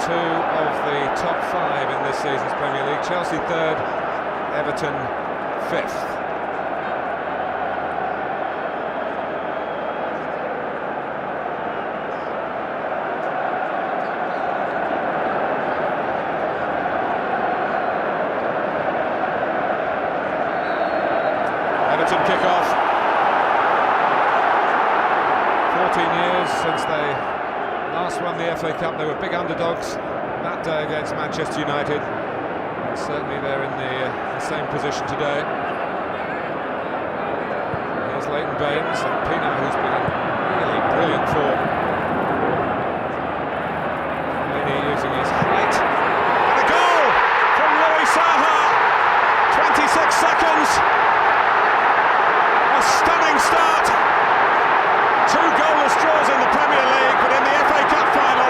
two of the top five in this season's Premier League. Chelsea third, Everton fifth. Everton kick off. 14 years since they last won the FA Cup. They were big underdogs that day against Manchester United. And certainly they're in the same position today. Here's Leighton Baines and Pino, who's been in really brilliant form. Laney using his height. And a goal from Louis Saha. 26 seconds. A stunning start. Two goalless draws in the Premier League, but in the FA Cup final,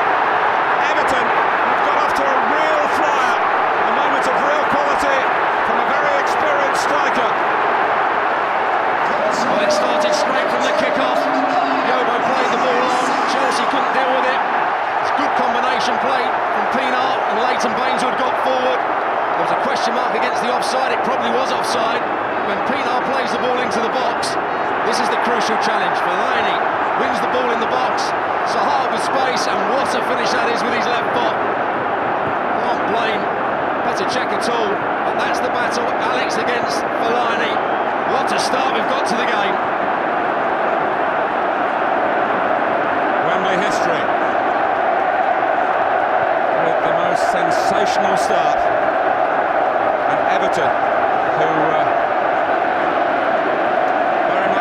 Everton have got off to a real flyer. A moment of real quality from a very experienced striker. Well, it started straight from the kick-off. Yobo played the ball on. Chelsea couldn't deal with it. It's good combination play from Pienaar and Leighton Baines, who had got forward. There was a question mark against the offside. It probably was offside. When Pienaar plays the ball into the box, this is the crucial challenge. Fellaini wins the ball in the box. Zaha with space, and what a finish that is with his left foot. Can't blame Petr Cech at all. But that's the battle. Alex against Fellaini. What a start we've got to the game. Wembley history with the most sensational start. And Everton, who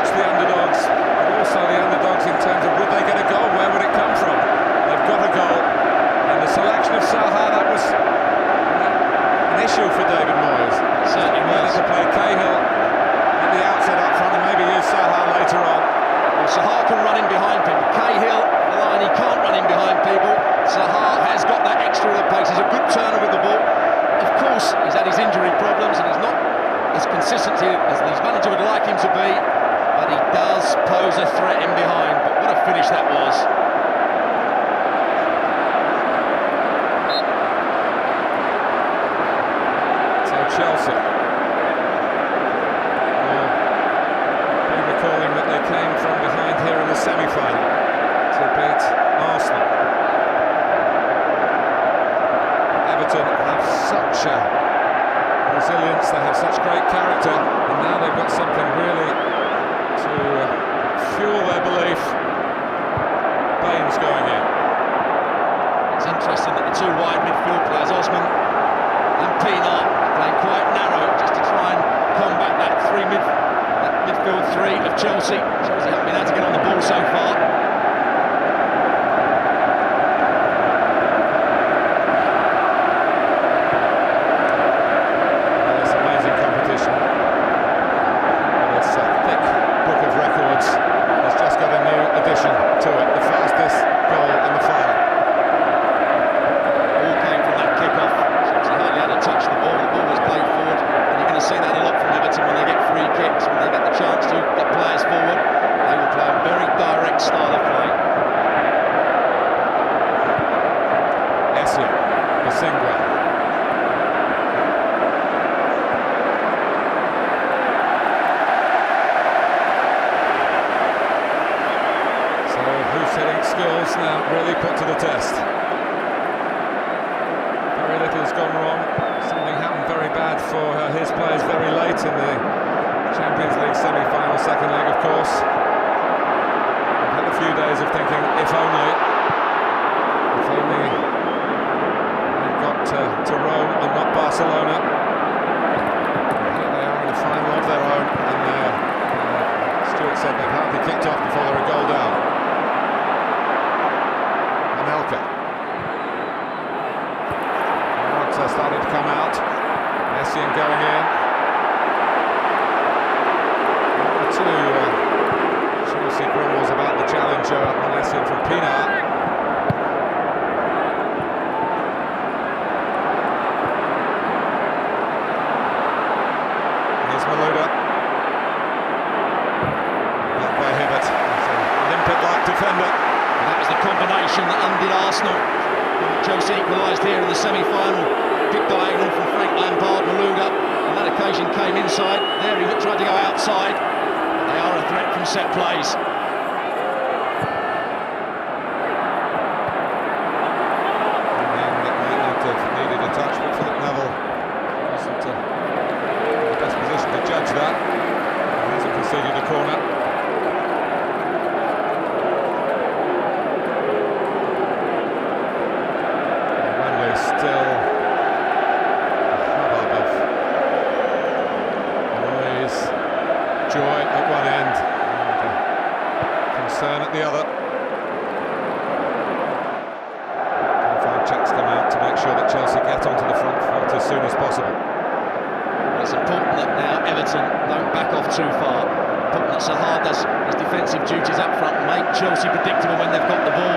the underdogs, but also the underdogs in terms of would they get a goal, where would it come from? They've got a goal, and the selection of Saha, that was an issue for David Moyes. Certainly was. To play Cahill at the outset up front and maybe use Saha later on. Well, Saha can run in behind people. Cahill, Fellaini can't run in behind people. Saha has got that extra of the pace. He's a good turner with the ball. Of course, he's had his injury problems and he's not as consistent as his manager would like him to be. But he does pose a threat in behind. But what a finish that was. So Chelsea will be recalling that they came from behind here in the semi-final to beat Arsenal. Everton have such a resilience, they have such great character, and now they've got something really to fuel their belief. Baines going in. It's interesting that the two wide midfield players, Osman and Pienaar, are playing quite narrow just to try and combat that midfield three of Chelsea. Chelsea haven't been able to get on the ball so far. To it, the fastest goal in the final. All came from that kick-off. Chelsea hardly had to touch the ball. The ball was played forward, and you're going to see that a lot from Everton when they get free kicks, when they get the chance to get players forward. They will play a very direct style of play. Essien, Basingwa. Hitting skills now really put to the test. Very little has gone wrong. Something happened very bad for his players very late in the Champions League semi-final, second leg of course. I've had a few days of thinking, if only they'd got to Rome and not Barcelona. And here they are in the final of their own, and Stuart said they've hardly kicked off before they're a goal down. Starting to come out. Essien going in. Chelsea grumbles about the challenger on Essien from Pienaar. Here's Malouda. Back by Hibbert. He's an Olympic-like defender. And that was the combination that undid Arsenal. Chelsea equalised here in the semi-final. Big diagonal from Frank Lampard. Malouda on that occasion came inside. There he tried to go outside. They are a threat from set plays. Needed a touch, but Philip Neville wasn't in the best position to judge that. He hasn't conceded a corner. Wembley still a hubbub of noise, joy at one end, and concern at the other. Checks come out to make sure that Chelsea get onto the front foot as soon as possible. It's important that now Everton don't back off too far. Important that Zaha does his defensive duties up front and make Chelsea predictable when they've got the ball.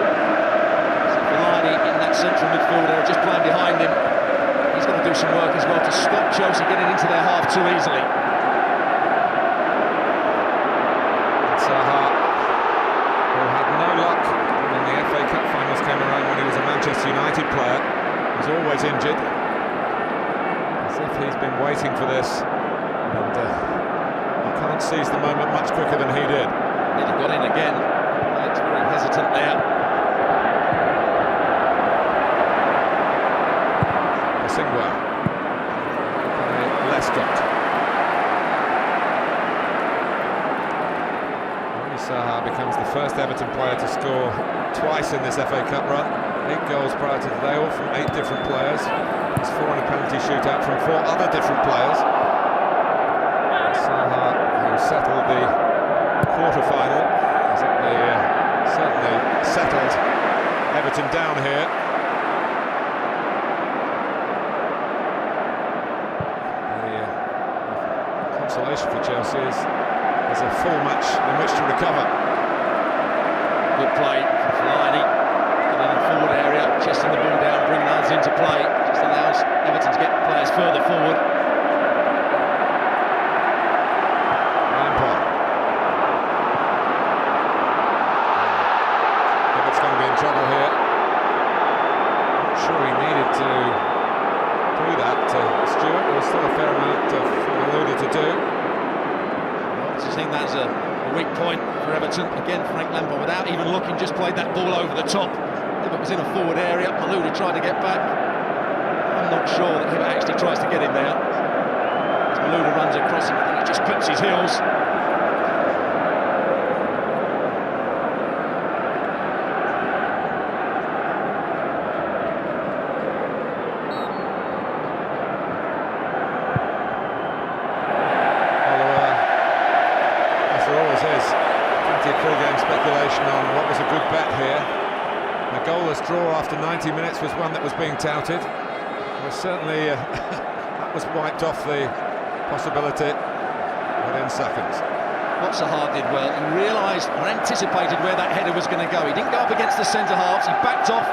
Fellaini in that central midfield area, just playing behind him. He's got to do some work as well to stop Chelsea getting into their half too easily. And Zaha, who had no luck when the FA Cup finals came around when he was a Manchester United player, was always injured, as if he's been waiting for this, and you can't seize the moment much quicker than he did. Nearly got in again. It's very hesitant there. Singwa, Lescott. Zaha becomes the first Everton player to score twice in this FA Cup run. 8 goals prior to today, all from 8 different players. He's 4 in a penalty shootout from 4 other different players. And Zaha, who settled the quarter-final, certainly settled Everton down here. The consolation for Chelsea is there's a full match in which to recover. Good play from Fellaini. In the forward area, chesting the ball down, bringing others into play. Just allows Everton to get players further forward. Lampard. I think it's going to be in trouble here. Not sure he needed to do that. Stewart, there was still a fair amount for Malouda to do. I think that's a weak point for Everton. Again, Frank Lampard, without even looking, just played that ball over the top. Hibbert was in a forward area. Malouda tried to get back. I'm not sure that Hibbert actually tries to get him there. As Malouda runs across him, I think he just clips his heels. Pre-game speculation on what was a good bet here. The goalless draw after 90 minutes was one that was being touted. It was certainly that was wiped off the possibility within seconds. What Zaha did well, he realised or anticipated where that header was going to go. He didn't go up against the centre halves, he backed off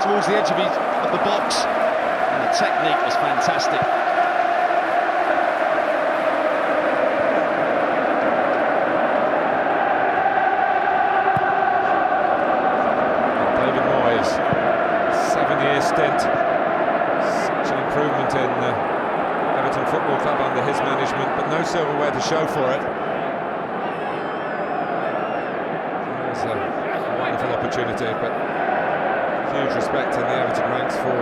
towards the edge of the box, and the technique was fantastic. Stint. Such an improvement in Everton Football Club under his management, but no silverware to show for it. There's a wonderful opportunity, but huge respect in the Everton ranks for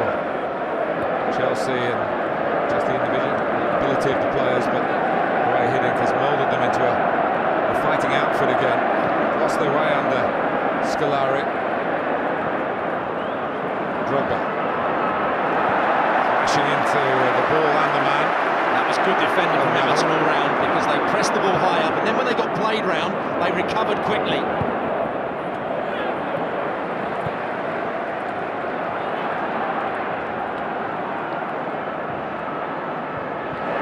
Chelsea and just the individual ability of the players, but the way Hiddink has moulded them into a fighting outfit again. Lost their way under Scolari. Drogba crashing into the ball and the man. That was good defending from Everton all round, because they pressed the ball high up, and then when they got played round, they recovered quickly.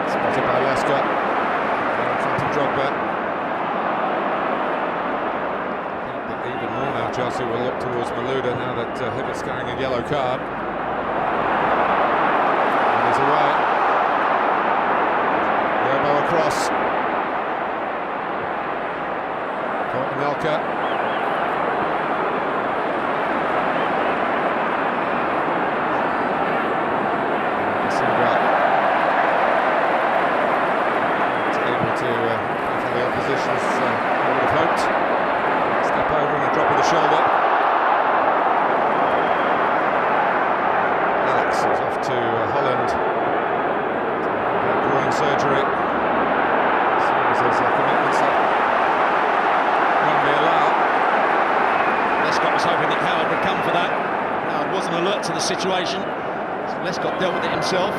Spotted by Lescott in front of Drogba. Even more now, Chelsea will look towards Malouda now that Hibbert's carrying a yellow card. And he's away. The elbow across. Nelka. that. Now, wasn't alert to the situation. So Lescott dealt with it himself.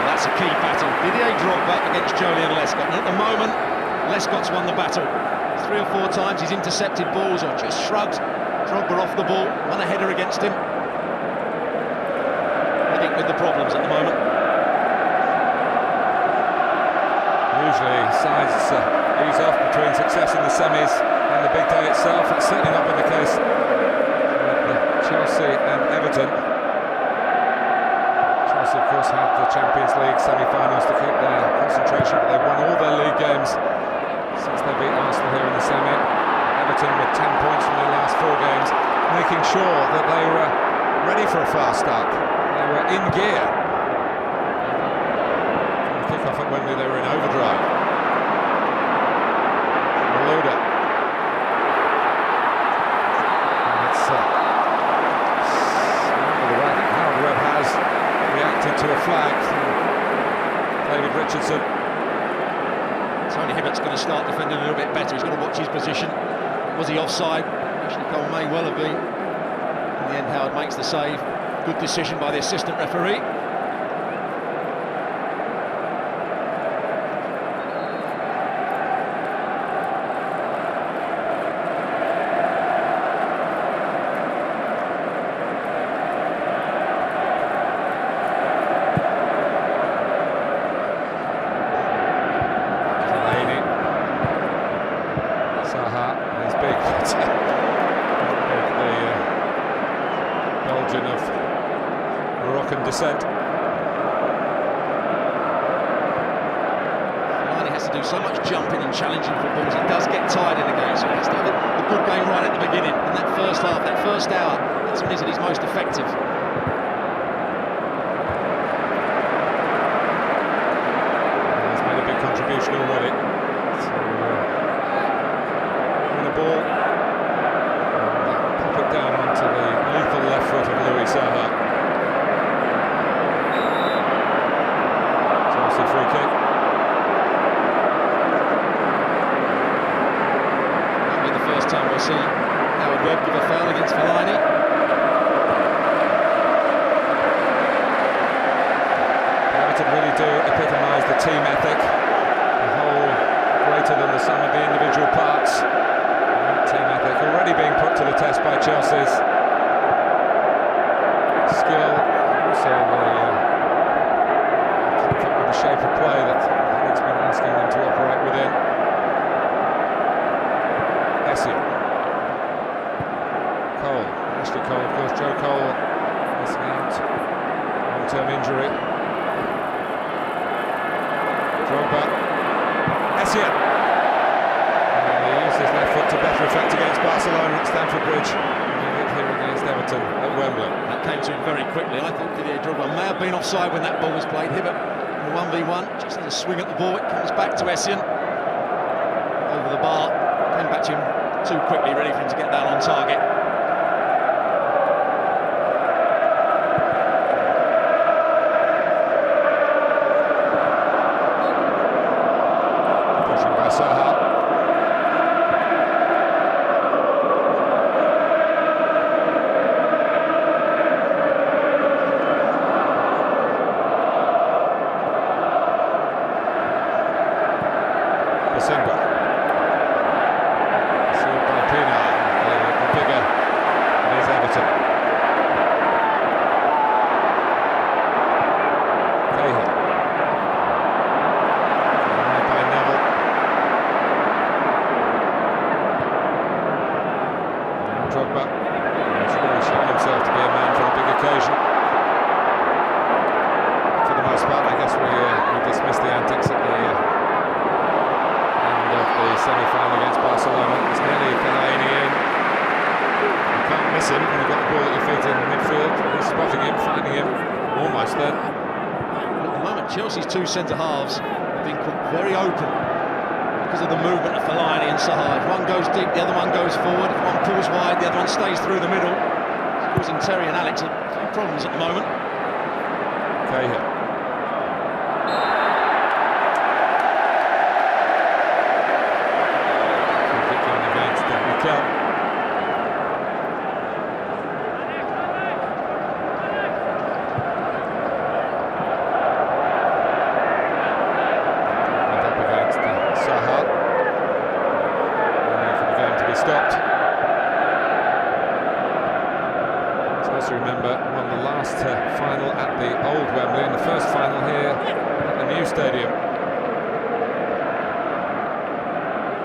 That's a key battle. Didier Drogba against Joleon Lescott. And at the moment, Lescott's won the battle. 3 or 4 times he's intercepted balls or just shrugged Drogba off the ball, won a header against him. Living with the problems at the moment. Usually sides ease off between success in the semis and the big day itself. It's certainly not been the case with Chelsea and Everton. Chelsea, of course, had the Champions League semi-finals to keep their concentration, but they've won all their league games since they beat Arsenal here in the semi. Everton with 10 points from their last 4 games, making sure that they were ready for a fast start. They were in gear. From the kick-off at Wembley, they were in overdrive. Malouda. And it's the way that Harold Webb has reacted to a flag from David Richardson. Tony Hibbert's going to start defending a little bit better. He's got to watch his position. Was he offside? Actually, goal may well have been. In the end, Howard makes the save. Good decision by the assistant referee. Of Moroccan descent. Fellaini has to do so much jumping and challenging for balls. He does get tired in the game, so he has to have a good game right at the beginning. In that first half, that first hour, that's when he's at his most effective. He's made a big contribution already. So, the ball. Pop it down onto the lethal left foot of Louis Saha. Chelsea free kick. That'll be the first time we'll see Howard Webb give a foul against Fellaini. Everton really do epitomise the team ethic. The whole greater than the sum of the individual parts. Team ethic already being put to the test by Chelsea's skill, also the shape of play that Henrik's been asking them to operate within. Essien. Cole, Ashley Cole, of course, Joe Cole missing out, long-term injury. Drogba. Essien. His left foot to better effect against Barcelona at Stamford Bridge, and he did here against Everton at Wembley. That came to him very quickly. I thought Didier Drogba may have been offside when that ball was played. Hibbert in the 1v1, just had a swing at the ball. It comes back to Essien over the bar. Came back to him too quickly, ready for him to get that on target. Pushing by Saha. Simba. Sealed by Pina. The bigger is Everton. Cahill. By Neville. Now Drogba. He's really shown himself to be a man for a big occasion. For the most part, I guess we dismissed the antics at the semi-final against Barcelona. It's nearly Fellaini in. You can't miss him when you've got the ball at your feet in midfield. He's spotting him, finding him, almost then. At the moment, Chelsea's 2 centre-halves have been caught very open because of the movement of Fellaini and Saha. If one goes deep, the other one goes forward. If one pulls wide, the other one stays through the middle. causing Terry and Alex a few problems at the moment. Cahill. Against Mikel. Stopped. Supposed to remember, won the last final at the old Wembley and the first final here at the new stadium.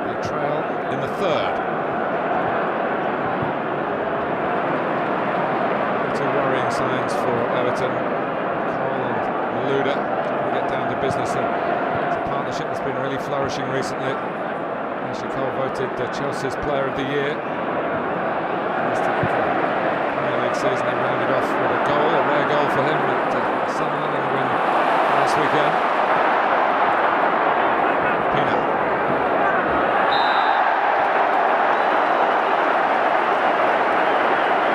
The trail in the third. Two worrying signs for Everton. Cole and Malouda get down to business. It's a partnership that's been really flourishing recently. Ashley Cole voted Chelsea's Player of the Year. Premier League season, they rounded off with a goal, a rare goal for him at Sunderland in the win last weekend. Pina.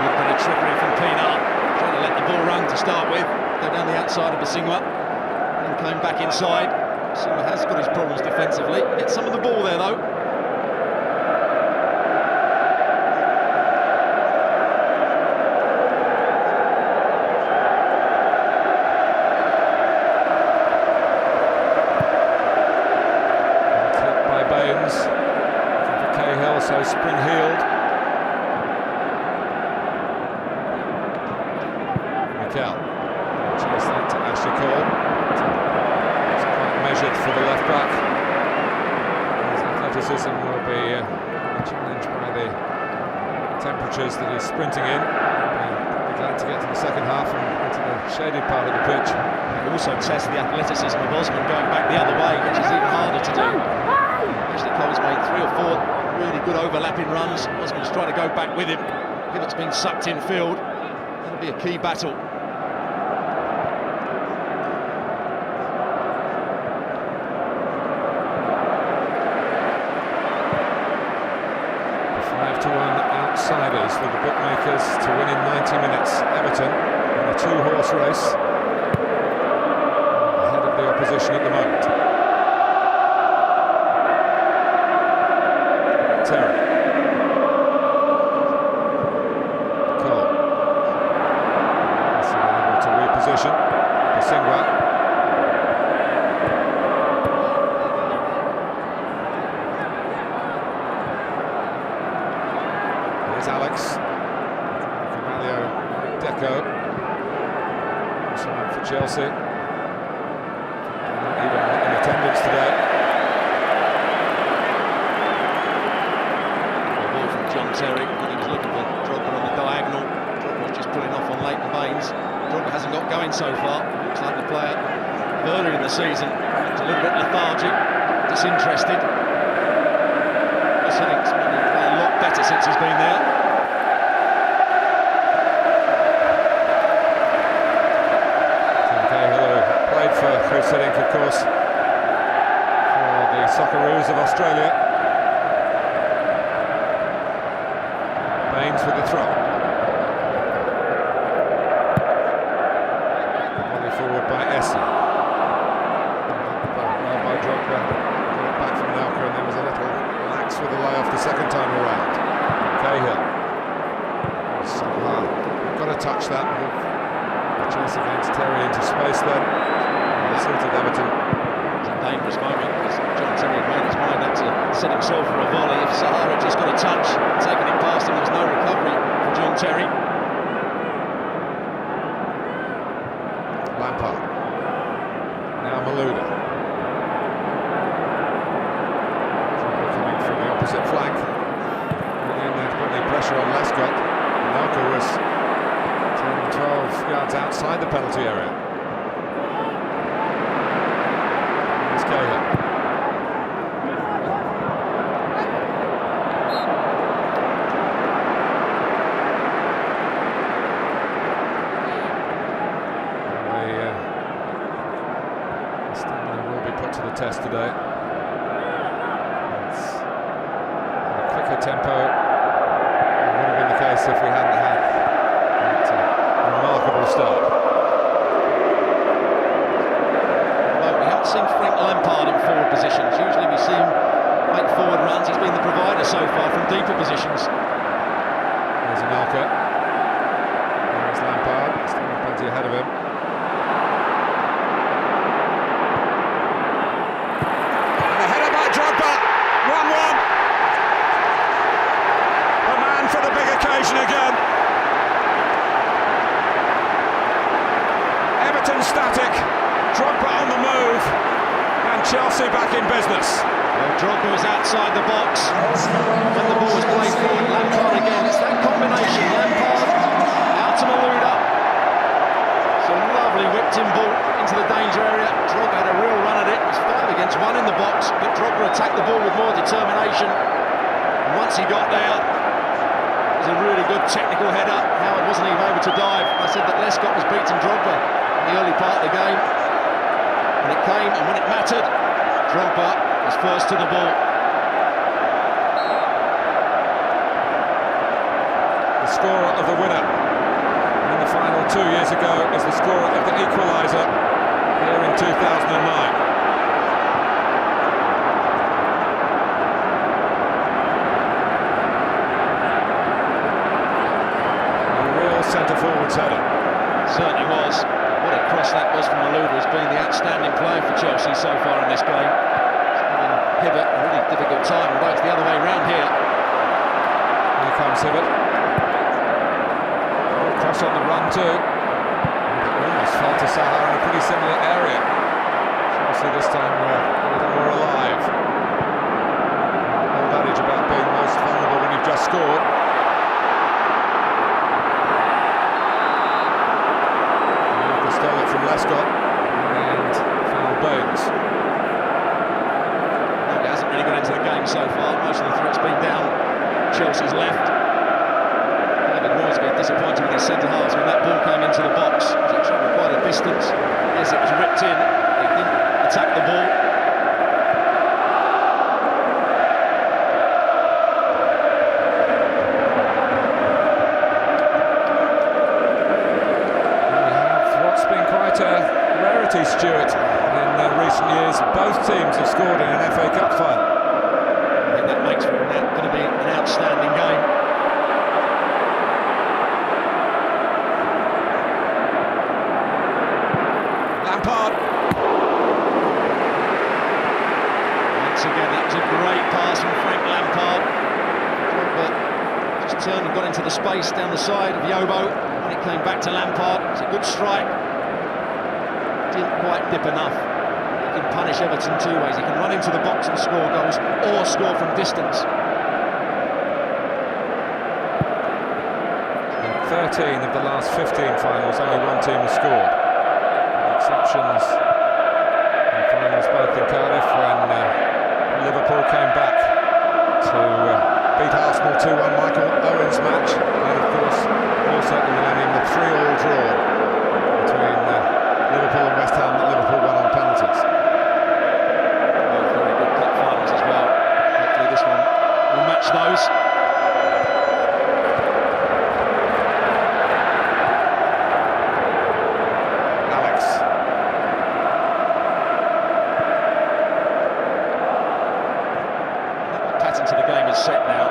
Good bit of trickery from Pina, trying to let the ball run to start with, go down the outside of Basingwa, and came back inside. Basingwa has got his problems defensively, gets some of the ball there though. Cahill, so spring-heeled. Mikel. Chase that to Ashley Cole. It's quite measured for the left-back. His athleticism will be challenged by the temperatures that he's sprinting in. Probably glad to get to the second half and into the shaded part of the pitch. It also tests the athleticism of Osman going back the other way, which is even harder to do. Ashley Cole's made 3 or 4 really good overlapping runs. Osman's trying to go back with him. Hibbot's been sucked in field. That'll be a key battle. The 5-1 outsiders for the bookmakers to win in 90 minutes. Everton in a 2-horse race ahead of the opposition at the moment. Terry. Cole. Able to reposition. Basingwa. Here's Alex. Cavallo, Deco. Also out for Chelsea. Not even in attendance today. Terry, and he was looking for Drogba on the diagonal. Drogba was just pulling off on Leighton Baines. Drogba hasn't got going so far. Looks like the player earlier in the season was a little bit lethargic, disinterested. Selig's been playing a lot better since he's been there. Cahill played for Crusading, of course, for the Socceroos of Australia. Baines with the throw. Volley forward by Essie. Well by Drogba. Got back from Nelka, and there was a little lax with the layoff the second time around. Cahill. So hard. Got to touch that. The chase against Terry into space then. That's suited Everton. It's a dangerous moment because John Terry had made his mind up to set himself for a volley. If Sahara just got a touch, taking it past him, there was no recovery for John Terry. Lampard. Now Malouda. Coming from the opposite flank. And then put the pressure on Lescott. Nelka was 10-12 yards outside the penalty area. Here's Cahill. To the test today. It's a quicker tempo. It would have been the case if we hadn't had striker. There's Lampard, still plenty ahead of him. And a header by Drogba, 1-1. The man for the big occasion again. Everton static, Drogba on the move, and Chelsea back in business. Well, Drogba was outside the box when the ball was played forward. Lampard again. It's that combination. Lampard out to Malouda. It's a lovely whipped-in ball into the danger area. Drogba had a real run at it. It was 5 against 1 in the box, but Drogba attacked the ball with more determination. And once he got there, it was a really good technical header. Howard wasn't even able to dive. I said that Lescott was beating Drogba in the early part of the game. When it came and when it mattered, Drogba was first to the ball. The scorer of the winner in the final 2 years ago is the scorer of the equaliser here in 2009. A real centre-forward's header. Certainly was. What a cross that was from Malouda, as being the outstanding player for Chelsea so far in this game. Hibbert, a really difficult time, although it's the other way round here. Here comes Hibbert. Cross on the run too. Almost fell to Salah in a pretty similar area. Chelsea this time were a little more alive. Old adage about being most vulnerable when you've just scored. Stole it from Lescott and foul Bones. It hasn't really got into the game so far. Most of the threats been down Chelsea's left. David Moyes got disappointed with his centre halves when that ball came into the box. It travelled quite a distance. Yes, it was ripped in. He didn't attack the ball. Stuart, in recent years, both teams have scored in an FA Cup final. I think that makes for going to be an outstanding game. Lampard. Once again, that was a great pass from Frank Lampard. But just turned and got into the space down the side of Yobo. When it came back to Lampard, it's a good strike. Didn't quite dip enough. He can punish Everton 2 ways. He can run into the box and score goals, or score from distance. In 13 of the last 15 finals, only one team has scored. Exceptions in finals both in Cardiff when Liverpool came back to beat Arsenal 2-1, Michael Owen's match, and of course also at the millennium, the 3-3 draw between Liverpool and West Ham that Liverpool won on penalties. Very good cup finals as well. Hopefully this one will match those. Alex. The pattern to the game is set now.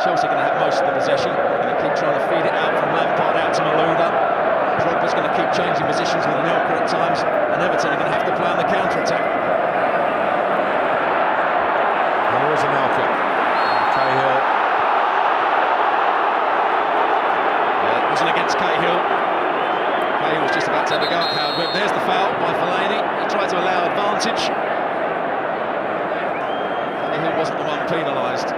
Chelsea are going to have most of the possession. They're going to keep trying to feed it out from Lampard out to Malouda. Drogba's going to keep changing positions with Anelka at times, and Everton are going to have to play on the counter-attack. There is Anelka. Cahill. Yeah, it wasn't against Cahill. Cahill was just about to have a go at Howard Webb. There's the foul by Fellaini. He tried to allow advantage. Cahill wasn't the one penalised.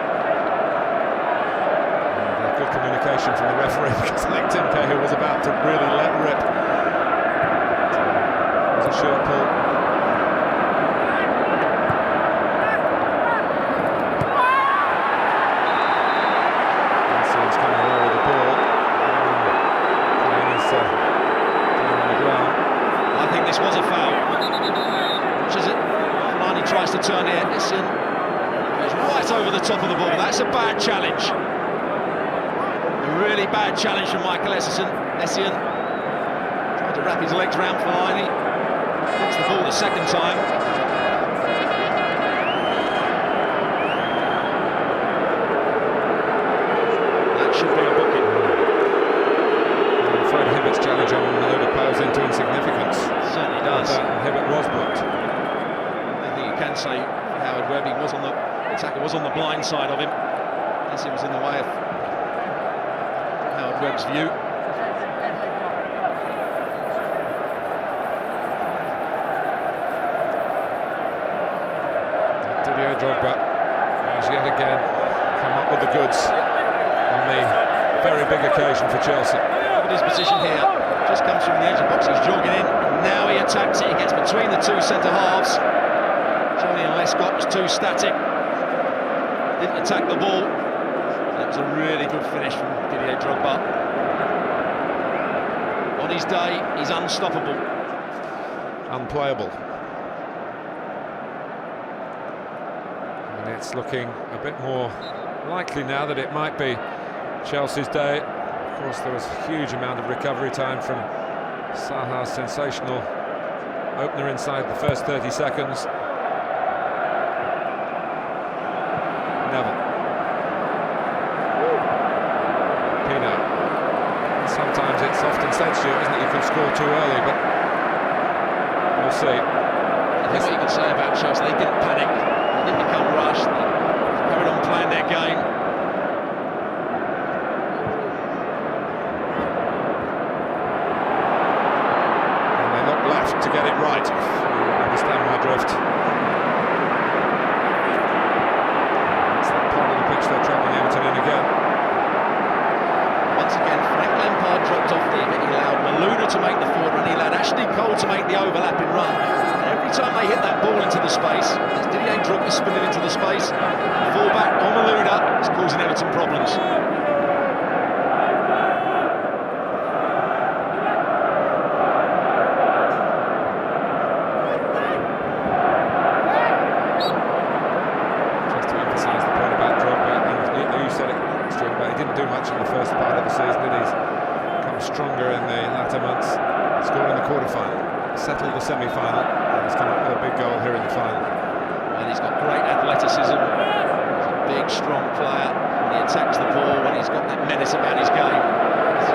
Good communication from the referee, because I think Tim Cahill was about to really let rip. It was a short pull. He's coming over the ball. He's on the ground. I think this was a foul. Which is it? Fellaini tries to turn it. Essien goes right over the top of the ball. That's a bad challenge. Really bad challenge from Michael Essien. Tried to wrap his legs round Fellaini. Gets the ball the second time. That should be a booking. can say Howard Webb, the attacker was on the blind side of him as he was in the way of Howard Webb's view. Didier Drogba has yet again come up with the goods on the very big occasion for Chelsea. Look at his position here, just comes from the edge of the box, he's jogging in, and now he attacks it, he gets between the two centre-halves. Johnny and Lescott was too static, didn't attack the ball. That was a really good finish from Didier Drogba. On his day, he's unstoppable. Unplayable. And it's looking a bit more likely now that it might be Chelsea's day. Of course, there was a huge amount of recovery time from Saha's sensational opener inside the first 30 seconds. Neville. Pino. Sometimes it's often said, Stuart, isn't it? You can score too early, but we'll see. I think what you can say about Chelsea, they didn't panic, they didn't become rushed, they carried on playing their game. And they look left to get it right, if you understand my drift. It's that part of the pitch they're travelling Everton in again. Once again, Frank Lampard dropped off there, but he allowed Malouda to make the forward run, he allowed Ashley Cole to make the overlapping run. And every time they hit that ball into the space, as Didier Drogba spinning into the space, the full-back on Malouda is causing Everton problems. Just to emphasise the point about Drogba, and you said it, Stuart, but he didn't do much in the first part of the season, did he? He's come stronger in the latter months, scored in the quarter-final, settled the semi-final, and he's come up with a big goal here in the final. And he's got great athleticism, he's a big, strong player, when he attacks the ball, when he's got that menace about his game. As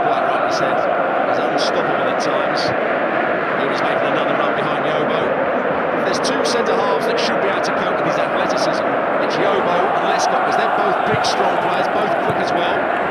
quite rightly said, he's unstoppable at times. Here he's making another run behind Yobo. There's two centre-halves that should be able to cope with his athleticism. It's Yobo and Lescott, because they're both big, strong players, both quick as well.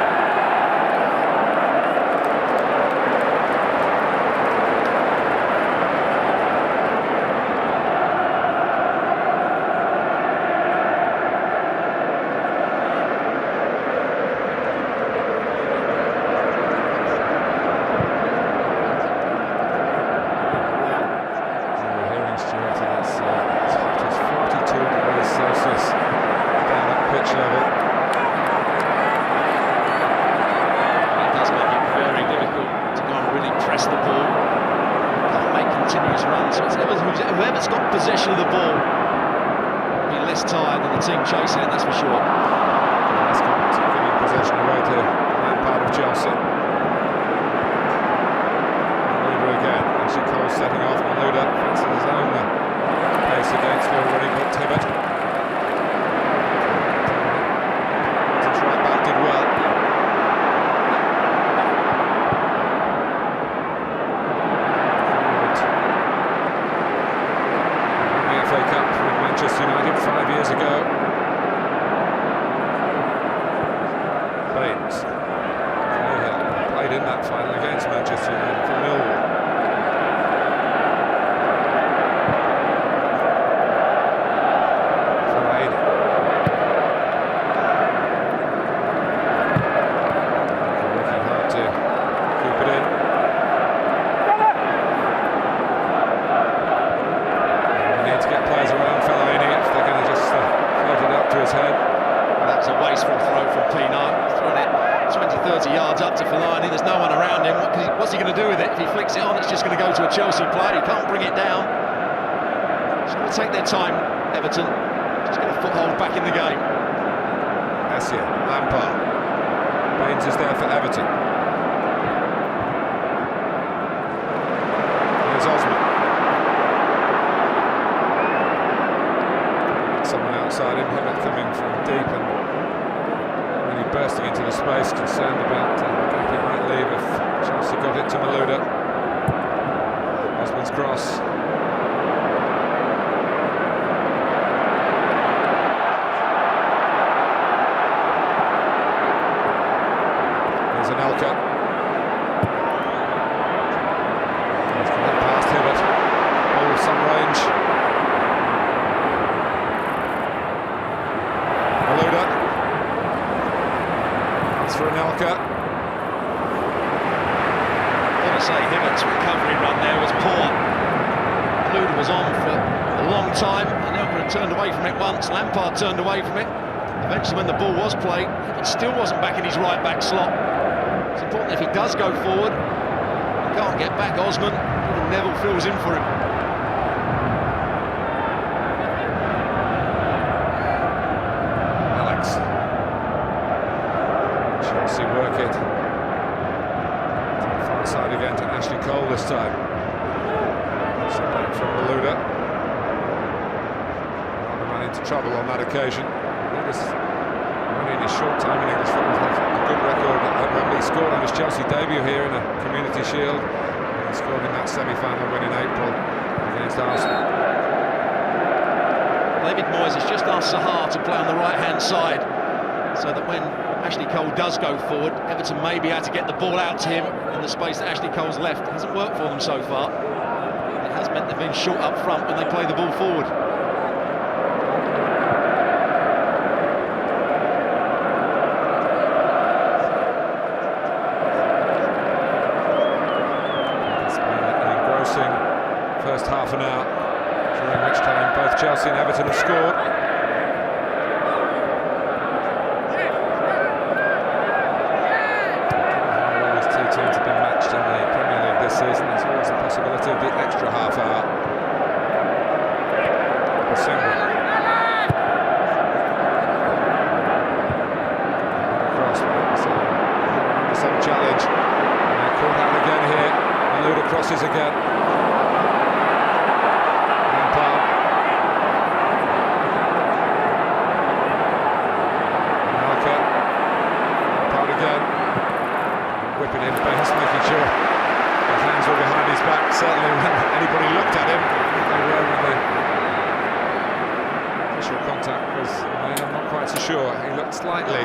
Whoever's got possession of the ball will be less tired than the team chasing it, that's for sure. That's giving possession away to Lampard of Chelsea. Malouda again. Ashley Cole setting off. Malouda fancies his own pace against the already booked Hibbert. His right back did well. FA Cup with Manchester United 5 years ago. Baines played in that final against Manchester United for Millwall. Fellaini. Working hard to keep it in. To get players around Fellaini if they're going to just float it up to his head. Well, that was a wasteful throw from Pienaar, throwing it 20-30 yards up to Fellaini. There's no one around him. What's he going to do with it? If he flicks it on, it's just going to go to a Chelsea player. He can't bring it down. Just going to take their time, Everton. Just get a foothold back in the game. Essien, Lampard. Baines is there for Everton. Here's Osman. Someone outside him, Hibbert coming from deep and really bursting into the space, concerned about the gap he might leave if Chelsea got it to Malouda. Osman's cross. Here's Anelka. He's got past Hibbert. Ball with some range. Malouda. That's for Anelka. I've got to say, Hibbert's recovery run there was poor. Malouda was on for a long time. Anelka had turned away from it once. Lampard turned away from it. Eventually, when the ball was played, it still wasn't back in his right-back slot. It's important if he does go forward. He can't get back Osman. Even Neville fills in for him. Alex. Chelsea work it. To the far side again to Ashley Cole this time. Step back from Malouda. Rather ran into trouble on that occasion. Only in his short time in English football has a good record at Wembley. Scored on his Chelsea debut here in a Community Shield. And he scored in that semi-final win in April against Arsenal. David Moyes has just asked Sahar to play on the right-hand side, so that when Ashley Cole does go forward, Everton may be able to get the ball out to him in the space that Ashley Cole's left. It hasn't worked for them so far. It has meant they've been short up front when they play the ball forward. First half an hour, during which time both Chelsea and Everton have scored. How these two teams have been matched in the Premier League this season. There's always the possibility of the extra half hour. The single. Across, under some challenge. And they're caught out again here. Malouda crosses again. Whipping in pace, making sure his hands were behind his back. Certainly when anybody looked at him, they were when the initial contact was made. I'm not quite so sure. He looked slightly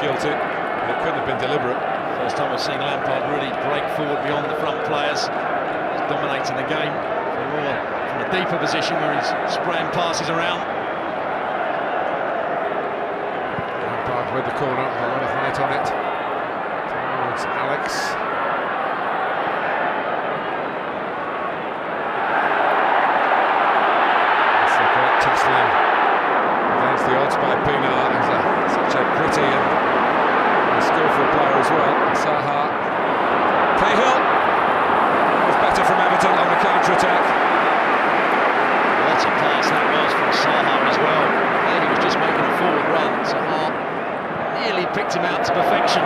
guilty, but it couldn't have been deliberate. First time we've seen Lampard really break forward beyond the front players. He's dominating the game from a deeper position where he's spraying passes around. Lampard with the corner, a lot of height on it. It's Alex. That's a great tussling against the odds by Pinar. He's such a gritty and skillful player as well. Sahar. Cahill was better from Everton on the counter-attack. What a pass that was from Sahar as well. There he was just making a forward run. Sahar nearly picked him out to perfection.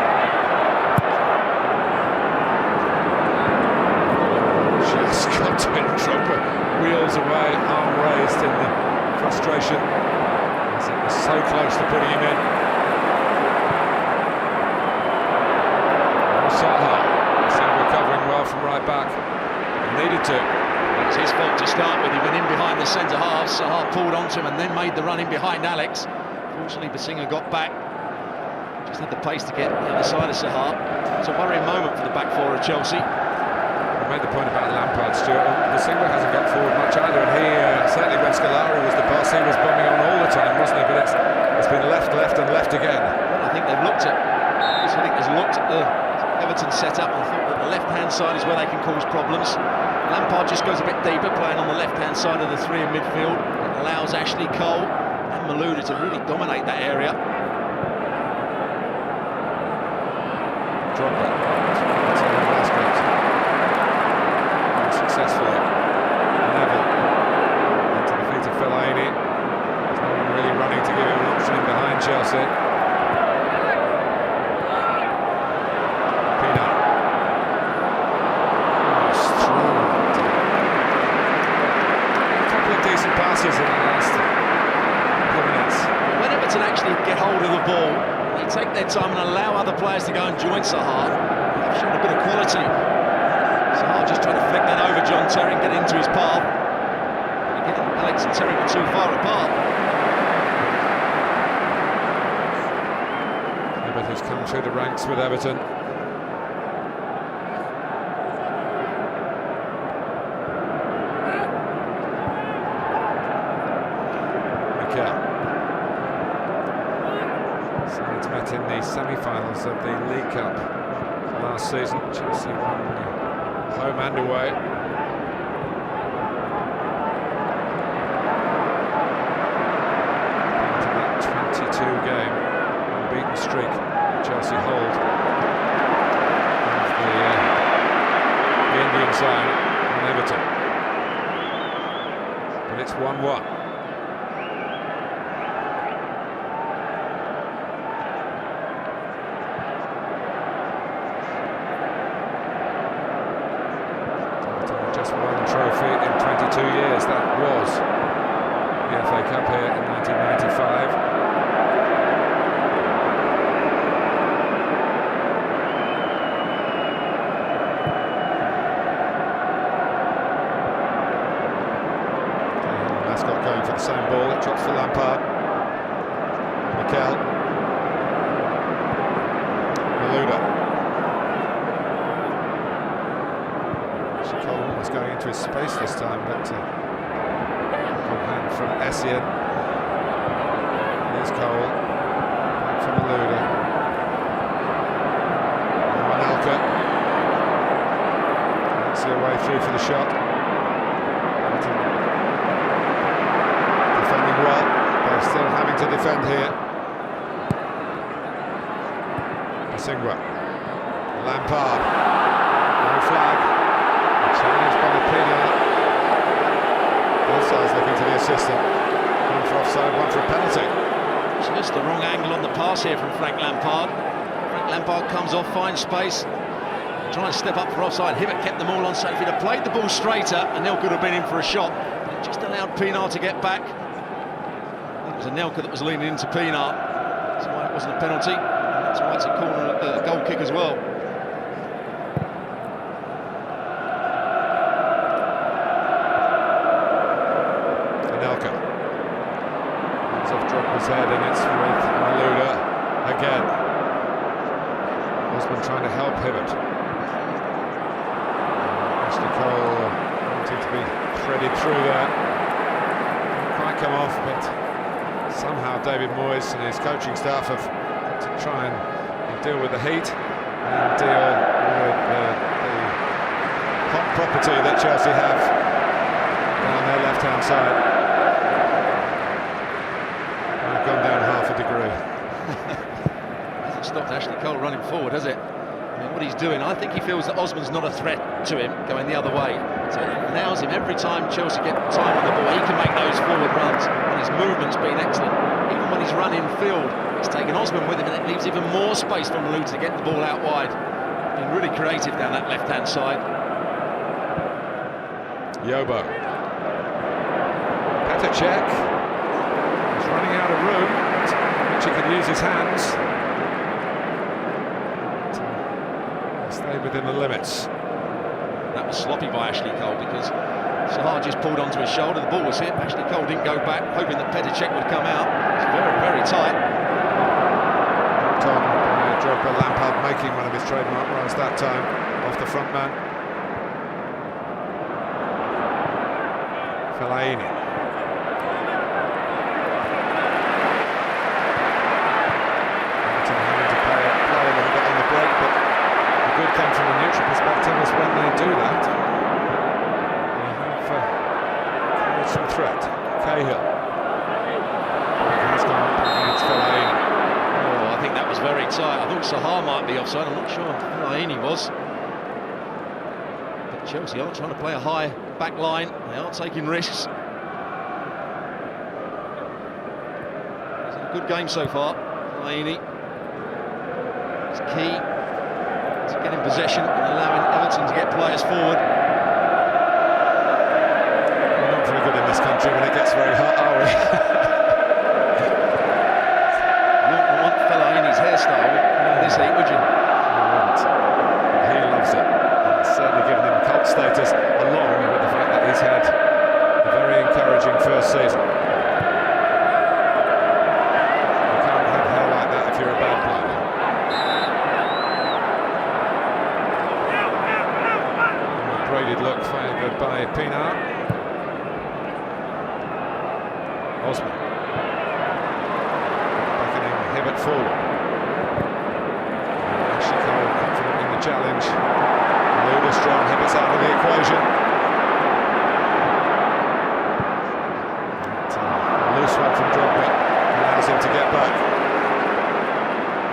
Got to it, Trumper wheels away, arm raised in the frustration as it was so close to putting him in. Sahar recovering well from right back. Needed to. It was his fault to start with. He went in behind the centre half. Sahar pulled onto him and then made the run in behind Alex. Fortunately, Basinga got back. Just had the pace to get the other side of Sahar. It's a worrying moment for the back four of Chelsea. I made the point about Lampard, Stuart. Basinga hasn't got forward much either, and he certainly when Scolari was the boss, he was bombing on all the time, wasn't he? But it's been left, and left again. Well, I think they've looked at. I think they've looked at the Everton setup and thought that the left-hand side is where they can cause problems. Lampard just goes a bit deeper, playing on the left-hand side of the three in midfield. It allows Ashley Cole and Malouda to really dominate that area. Drogba. Successfully. Neville into the feet of Fellaini. There's no one really running to give him an option in behind Chelsea. Pina. Oh, strong. A couple of decent passes in the last couple of minutes. When Everton actually get hold of the ball, they take their time and allow other players to go and join Sahar. They've shown a bit of quality. Sahar just trying to flick that over John Terry and get into his path. Again, Alex and Terry were too far apart. Hibbert has come through the ranks with Everton. semi-finals of the League Cup last season. Chelsea won home and away. Into that 22-game unbeaten streak Chelsea hold of the Indian side on Everton. But it's 1-1. Just one trophy in 22 years. That was the FA Cup here in 1995. Mascot going for the same ball. It drops for Lampard. Mikel. Malouda. Almost going into his space this time, but good hand from Essien. Here's Cole. Back from Malouda. Now Anelka. Can't see a way through for the shot. Defending well. They're still having to defend here. Singwa. Lampard. No flag. Challenged by the Pienaar. Both sides looking to the assistant. One for offside, one for a penalty. Just the wrong angle on the pass here from Frank Lampard. Frank Lampard comes off, finds space, trying to step up for offside. Hibbert kept them all on, so if he'd have played the ball straighter, Anelka could have been in for a shot. But it just allowed Pienaar to get back. It was Anelka that was leaning into Pienaar. That's why it wasn't a penalty. And that's why it's a corner, goal kick as well. His head, and it's with Malouda again. Osman trying to help Hibbert. Ashley Cole wanting to be threaded through there. Didn't quite come off, but somehow David Moyes and his coaching staff have got to try and deal with the heat and deal with the hot property that Chelsea have down their left-hand side. Gone down half a degree. Hasn't stopped Ashley Cole running forward, has it? I mean, what he's doing, I think he feels that Osman's not a threat to him going the other way. So it allows him, every time Chelsea get time on the ball, he can make those forward runs, and his movement's been excellent. Even when he's run in field, he's taken Osman with him, and it leaves even more space for Malouda to get the ball out wide. Been really creative down that left-hand side. Yobo. Petr Cech. Running out of room, which he could use his hands. Stay within the limits. That was sloppy by Ashley Cole, because Salah just pulled onto his shoulder, the ball was hit, Ashley Cole didn't go back, hoping that Petr Cech would come out. It's very, very tight. Knocked on by Drogba. Lampard making one of his trademark runs that time, off the front man. Fellaini. Come from a neutral perspective is when they do that. They have created some threat. Cahill. He's gone up against Fellaini. Oh, I think that was very tight. I thought Sahar might be offside. I'm not sure Fellaini was. But Chelsea are trying to play a high back line. They are taking risks. It's a good game so far. Fellaini. It's key to getting possession and allowing Everton to get players forward. We're not very good in this country when it gets very hot, are we? You wouldn't want Fellaini's hairstyle in this heat, would you? I wouldn't. He loves it. It's certainly given him cult status, along with the fact that he's had a very encouraging first season. You can't have hair like that if you're a bad player. Braided look favoured by Pienaar. Osman beckoning Hibbert forward. challenge. Luda strong, Hibbert's out of the equation. A loose one from Drogba allows him to get back.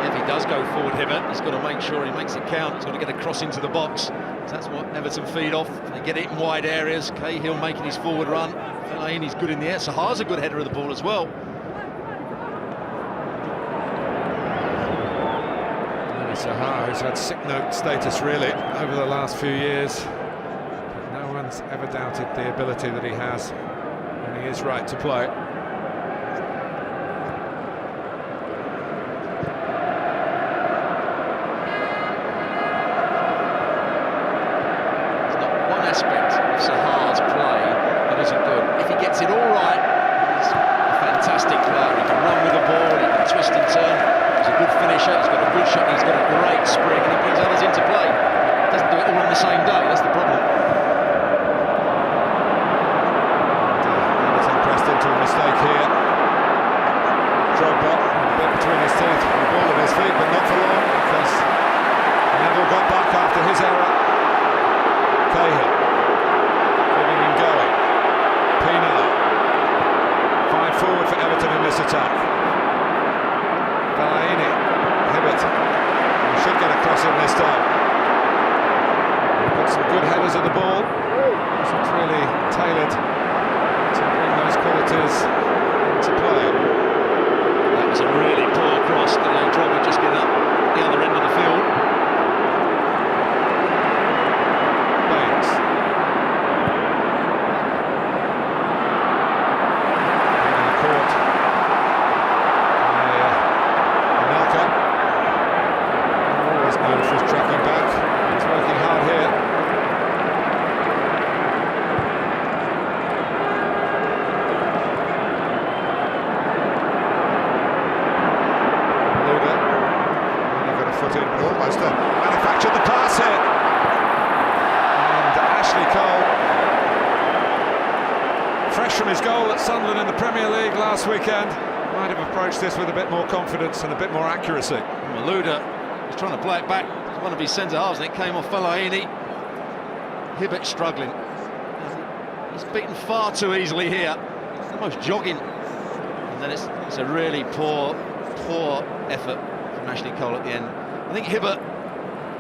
If he does go forward, Hibbert, he's got to make sure he makes it count. He's got to get a cross into the box. That's what Everton feed off. They get it in wide areas. Cahill making his forward run. Fellaini's good in the air. Sahar's a good header of the ball as well. Sahar, who's had sick note status really over the last few years. But no one's ever doubted the ability that he has, and he is right to play. There's not one aspect of Sahar's play that isn't good. If he gets it all right, he's a fantastic player. He can run with the ball, he can twist and turn. He's a good finisher, he's got a good shot, he's got a great spring, and he brings others into play. Doesn't do it all on the same day, that's the problem. Everton pressed into a mistake here. Drogba, a bit between his teeth, the ball at his feet, but not for long, because Neville got back after his error. Cahill, giving him going. Pino, 5 forward for Everton in this attack. Fellaini, Hibbert, he should get across him this time. We've got some good headers of the ball. It's really tailored to bring those qualities into play. That was a really poor cross. Drogba just getting up the other end of the field. Baines. Caught. Always known for his tracking back. He's working hard here. Luda, only got a foot in, but almost manufactured the pass here. And Ashley Cole, fresh from his goal at Sunderland in the Premier League last weekend, might have approached this with a bit more confidence and a bit more accuracy. Luda was trying to play it back. It was one of his centre halves, and it came off Fellaini. Hibbert struggling. He's beaten far too easily here. It's almost jogging. And then it's a really poor effort from Ashley Cole at the end. I think Hibbert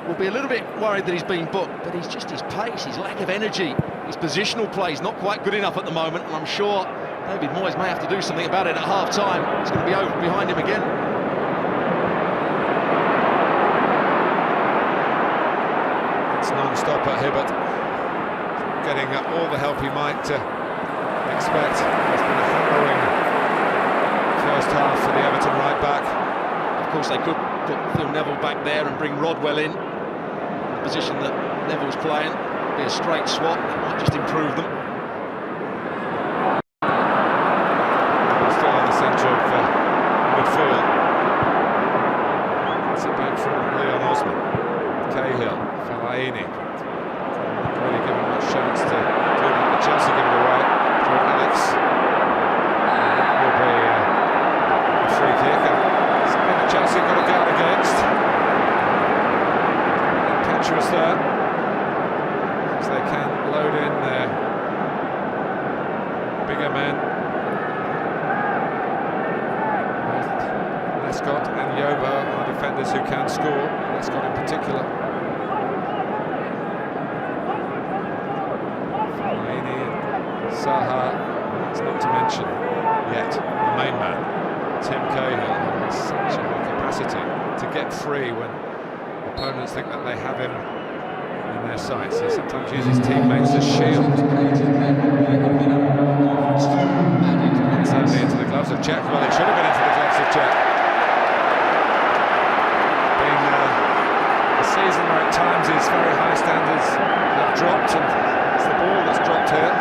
will be a little bit worried that he's been booked, but he's just his pace, his lack of energy, his positional play is not quite good enough at the moment, and I'm sure David Moyes may have to do something about it at half-time. It's going to be over behind him again. It's non-stop at Hibbert, getting all the help he might expect. It's been a harrowing first half for the Everton right-back. Of course, they could put Phil Neville back there and bring Rodwell in the position that Neville's playing. Be a straight swap, that might just improve them. Still in the centre of midfield. It's it back from Leon Osman. Cahill, Fellaini. Not really given much chance to do that. The Chelsea give it away for Alex. And that will be a free kick. And something that Chelsea got to guard against. Impetuous there. As they can load in their bigger men. Lescott and Yobo are defenders who can score. Lescott in particular. Fellaini and Saha, that's not to mention yet the main man, Tim Cahill, has such a high capacity to get free when opponents think that they have him in their sights. He sometimes uses teammates as shield. It's only into the gloves of Czech. Well, it should have been into the gloves of Czech. Being a season where at times his very high standards have dropped, and it's the ball that's dropped here.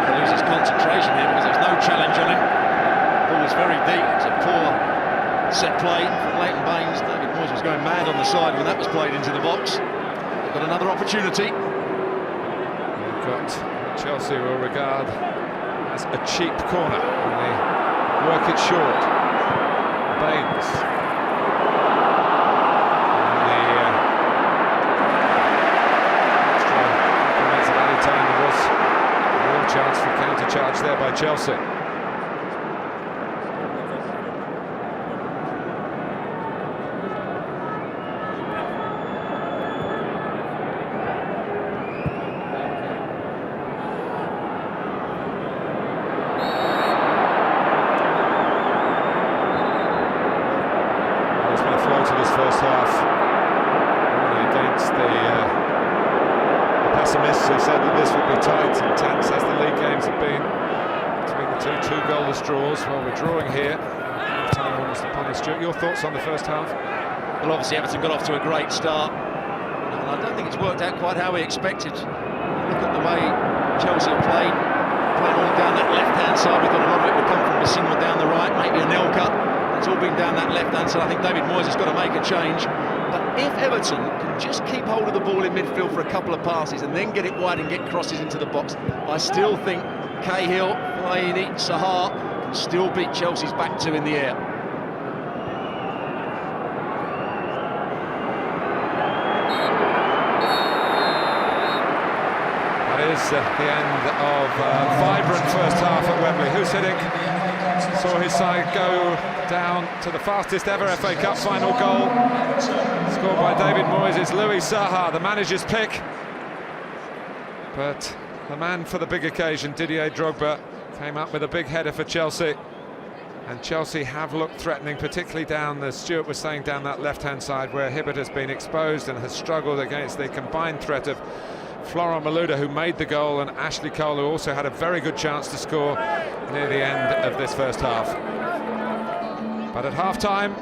He loses concentration here because there's no challenge on him. The ball was very deep. It's a poor set play from Leighton Baines. David Moyes was going mad on the side when that was played into the box. They've got another opportunity. They've got Chelsea will regard as a cheap corner, and they work it short. Baines. And the charge there by Chelsea. First half, against the pessimists who said that this would be tight and tense as the league games have been between the two goalless draws. Well, we're drawing here. Time almost upon us. Stuart, your thoughts on the first half? Well, obviously Everton got off to a great start, and I don't think it's worked out quite how we expected. Look at the way Chelsea have played all down that left-hand side. We thought a lot of it would come from Bassinwa down the right, maybe a Nelka. It's all been down that left-hand side. I think David Moyes has got to make a change. But if Everton can just keep hold of the ball in midfield for a couple of passes and then get it wide and get crosses into the box, I still think Cahill, Fellaini, Sahar can still beat Chelsea's back two in the air. That is the end of a vibrant first half at Wembley. Husidic saw his side go down to the fastest ever FA Cup final goal, scored by David Moyes. Is Louis Saha, the manager's pick. But the man for the big occasion, Didier Drogba, came up with a big header for Chelsea. And Chelsea have looked threatening, particularly down, as Stuart was saying, down that left-hand side where Hibbert has been exposed and has struggled against the combined threat of Florent Malouda, who made the goal, and Ashley Cole, who also had a very good chance to score near the end of this first half. But at half-time,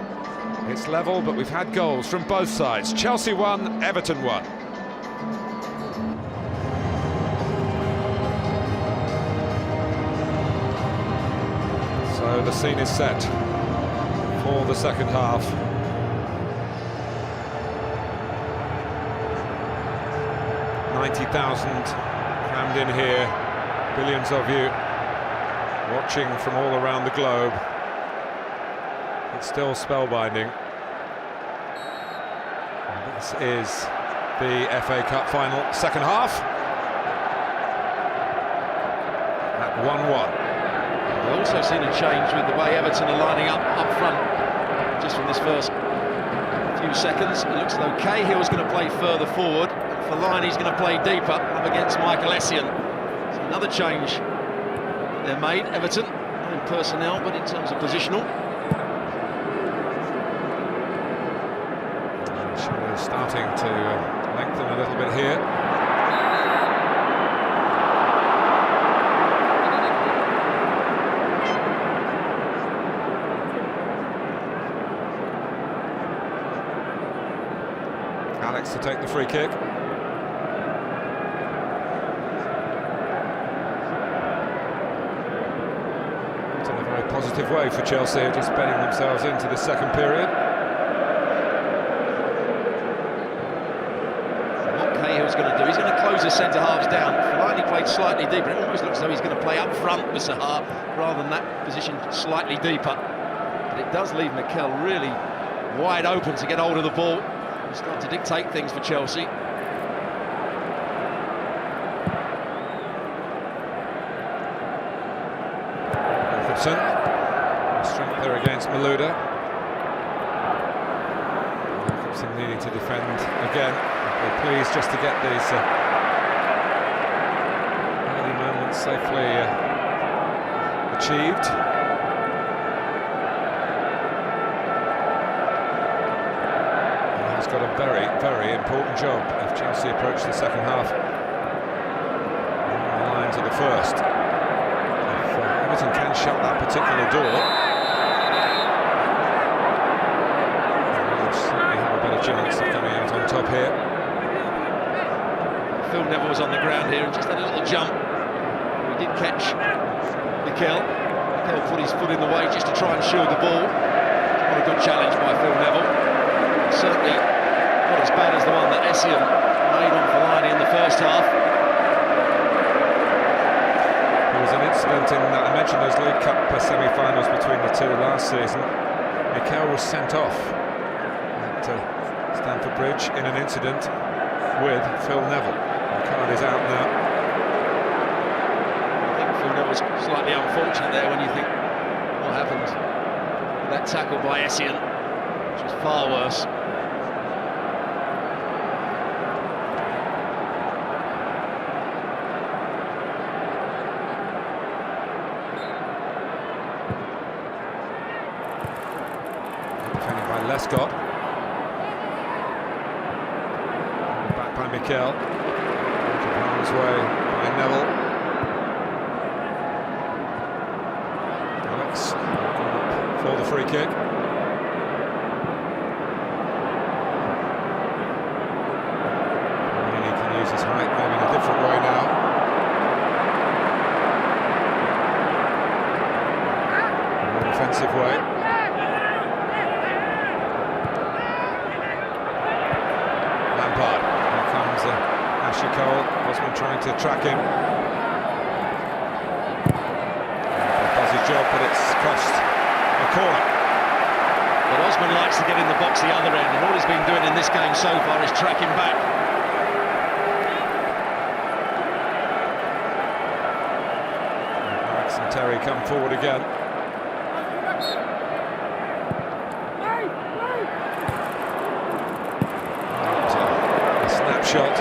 it's level, but we've had goals from both sides. Chelsea won, Everton won. So the scene is set for the second half. $90,000 crammed in here, billions of you watching from all around the globe. It's still spellbinding. And this is the FA Cup final, second half, at 1-1. We've also seen a change with the way Everton are lining up front just from this first few seconds. It looks as though Cahill's going to play further forward. Fellaini's going to play deeper up against Michael Essien. So another change that they've made, Everton, not in personnel but in terms of positional. Shadow starting to lengthen a little bit here. Alex to take the free kick. Positive way for Chelsea, just betting themselves into the second period. What Cahill's going to do, he's going to close his centre-halves down. Fellaini played slightly deeper. It almost looks as though he's going to play up front with Sahar rather than that position slightly deeper. But it does leave Mikel really wide open to get hold of the ball and start to dictate things for Chelsea. Strength there against Malouda. Jacobson needing to defend again. They're pleased just to get these early moments safely achieved. And he's got a very, very important job if Chelsea approach the second half along the lines of the first. Everton can shut that particular door. They'll certainly have a better chance of coming out on top here. Phil Neville was on the ground here and just had a little jump. He did catch Mikel. Mikel put his foot in the way just to try and shield the ball. What a good challenge by Phil Neville. Certainly not as bad as the one that Essien made on Fellaini in the first half. There was an incident in that, I mentioned those League Cup semi-finals between the two last season. Mikel was sent off at Stamford Bridge in an incident with Phil Neville. The card is out now. I think Phil Neville That was slightly unfortunate there when you think what happened. That tackle by Essien, which was far worse. Defended by Lescott. Back by Mikel. Harm's way by Neville. Alex for the free kick. He can use his height maybe in a different way now. A more offensive way. Lampard. Here comes Ashley Cole. Osman trying to track him. Does his job, but it's cost a corner. But Osman likes to get in the box the other end, and all he's been doing in this game so far is tracking back. Max and Terry come forward again. A snapshot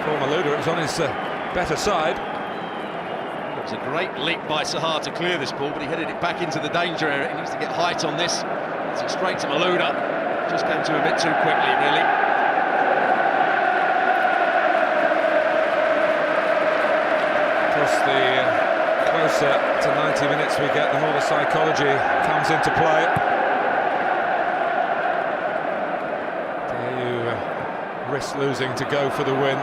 for Malouda. It was on his better side. It was a great leap by Sahar to clear this ball, but he headed it back into the danger area. He needs to get height on this. It's it straight to Malouda. Just came to a bit too quickly, really. Of course, the closer to 90 minutes we get, the more the psychology comes into play. There you risk losing to go for the win.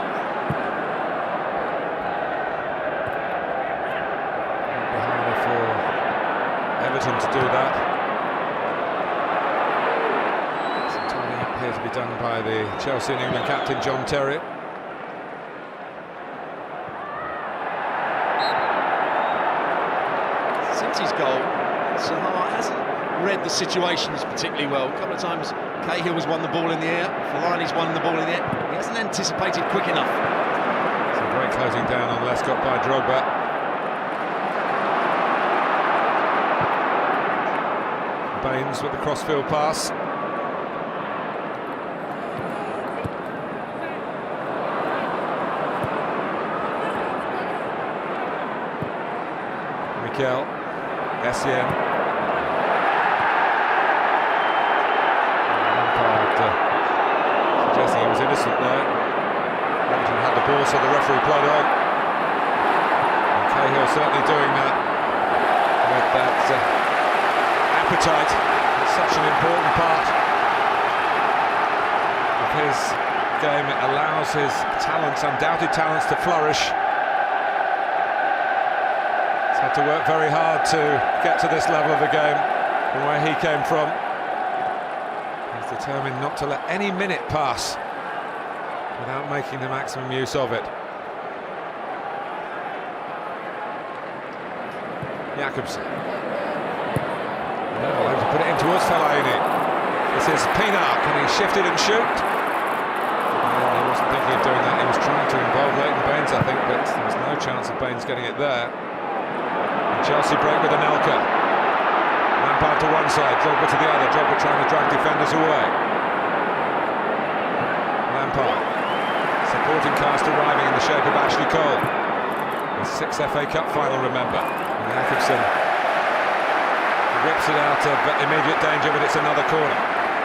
Everton to do that. Some tidying up here to be done by the Chelsea and England captain John Terry. Since his goal, Sahar hasn't read the situations particularly well. A couple of times Cahill's won the ball in the air, Fellaini's won the ball in the air. He hasn't anticipated quick enough. Some great closing down on Lescott by Drogba. Baines with the crossfield pass. Mikel, Essien. Lampard suggesting he was innocent there. Everton had the ball, so the referee played on. And Cahill certainly doing that with that appetite. It's such an important part of his game. It allows his talents, undoubted talents, to flourish. He's had to work very hard to get to this level of the game from where he came from. He's determined not to let any minute pass without making the maximum use of it. Jakobsen. They'll have to put it in towards Fellaini. This is Pienaar. Can he shift it and shoot? He wasn't thinking of doing that. He was trying to involve Leighton Baines, I think, but there was no chance of Baines getting it there. And Chelsea break with Anelka. Lampard to one side, Drogba to the other. Drogba trying to drag defenders away. Lampard. Supporting cast arriving in the shape of Ashley Cole. The 6th FA Cup final, remember. And Jakobsen rips it out of immediate danger, but it's another corner.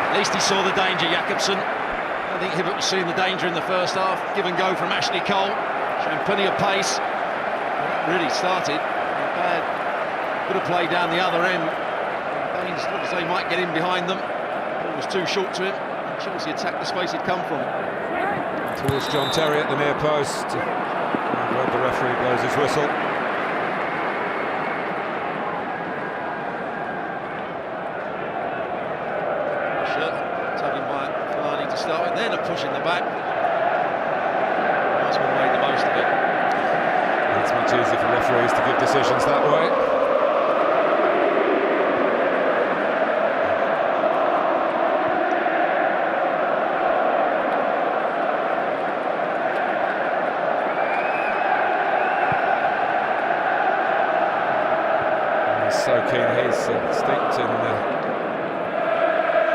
At least he saw the danger, Jakobsen. I think Hibbert was seeing the danger in the first half. Give and go from Ashley Cole, showing plenty of pace. That really started bad. Could have played down the other end. Baines looked as though he might get in behind them. Ball was too short to him. Chelsea attacked the space he'd come from. Towards John Terry at the near post. The referee blows his whistle. Tugging by Fellaini to start with, then a push in the back. Osman made the most of it. It's much easier for referees to give decisions that way. steeped in the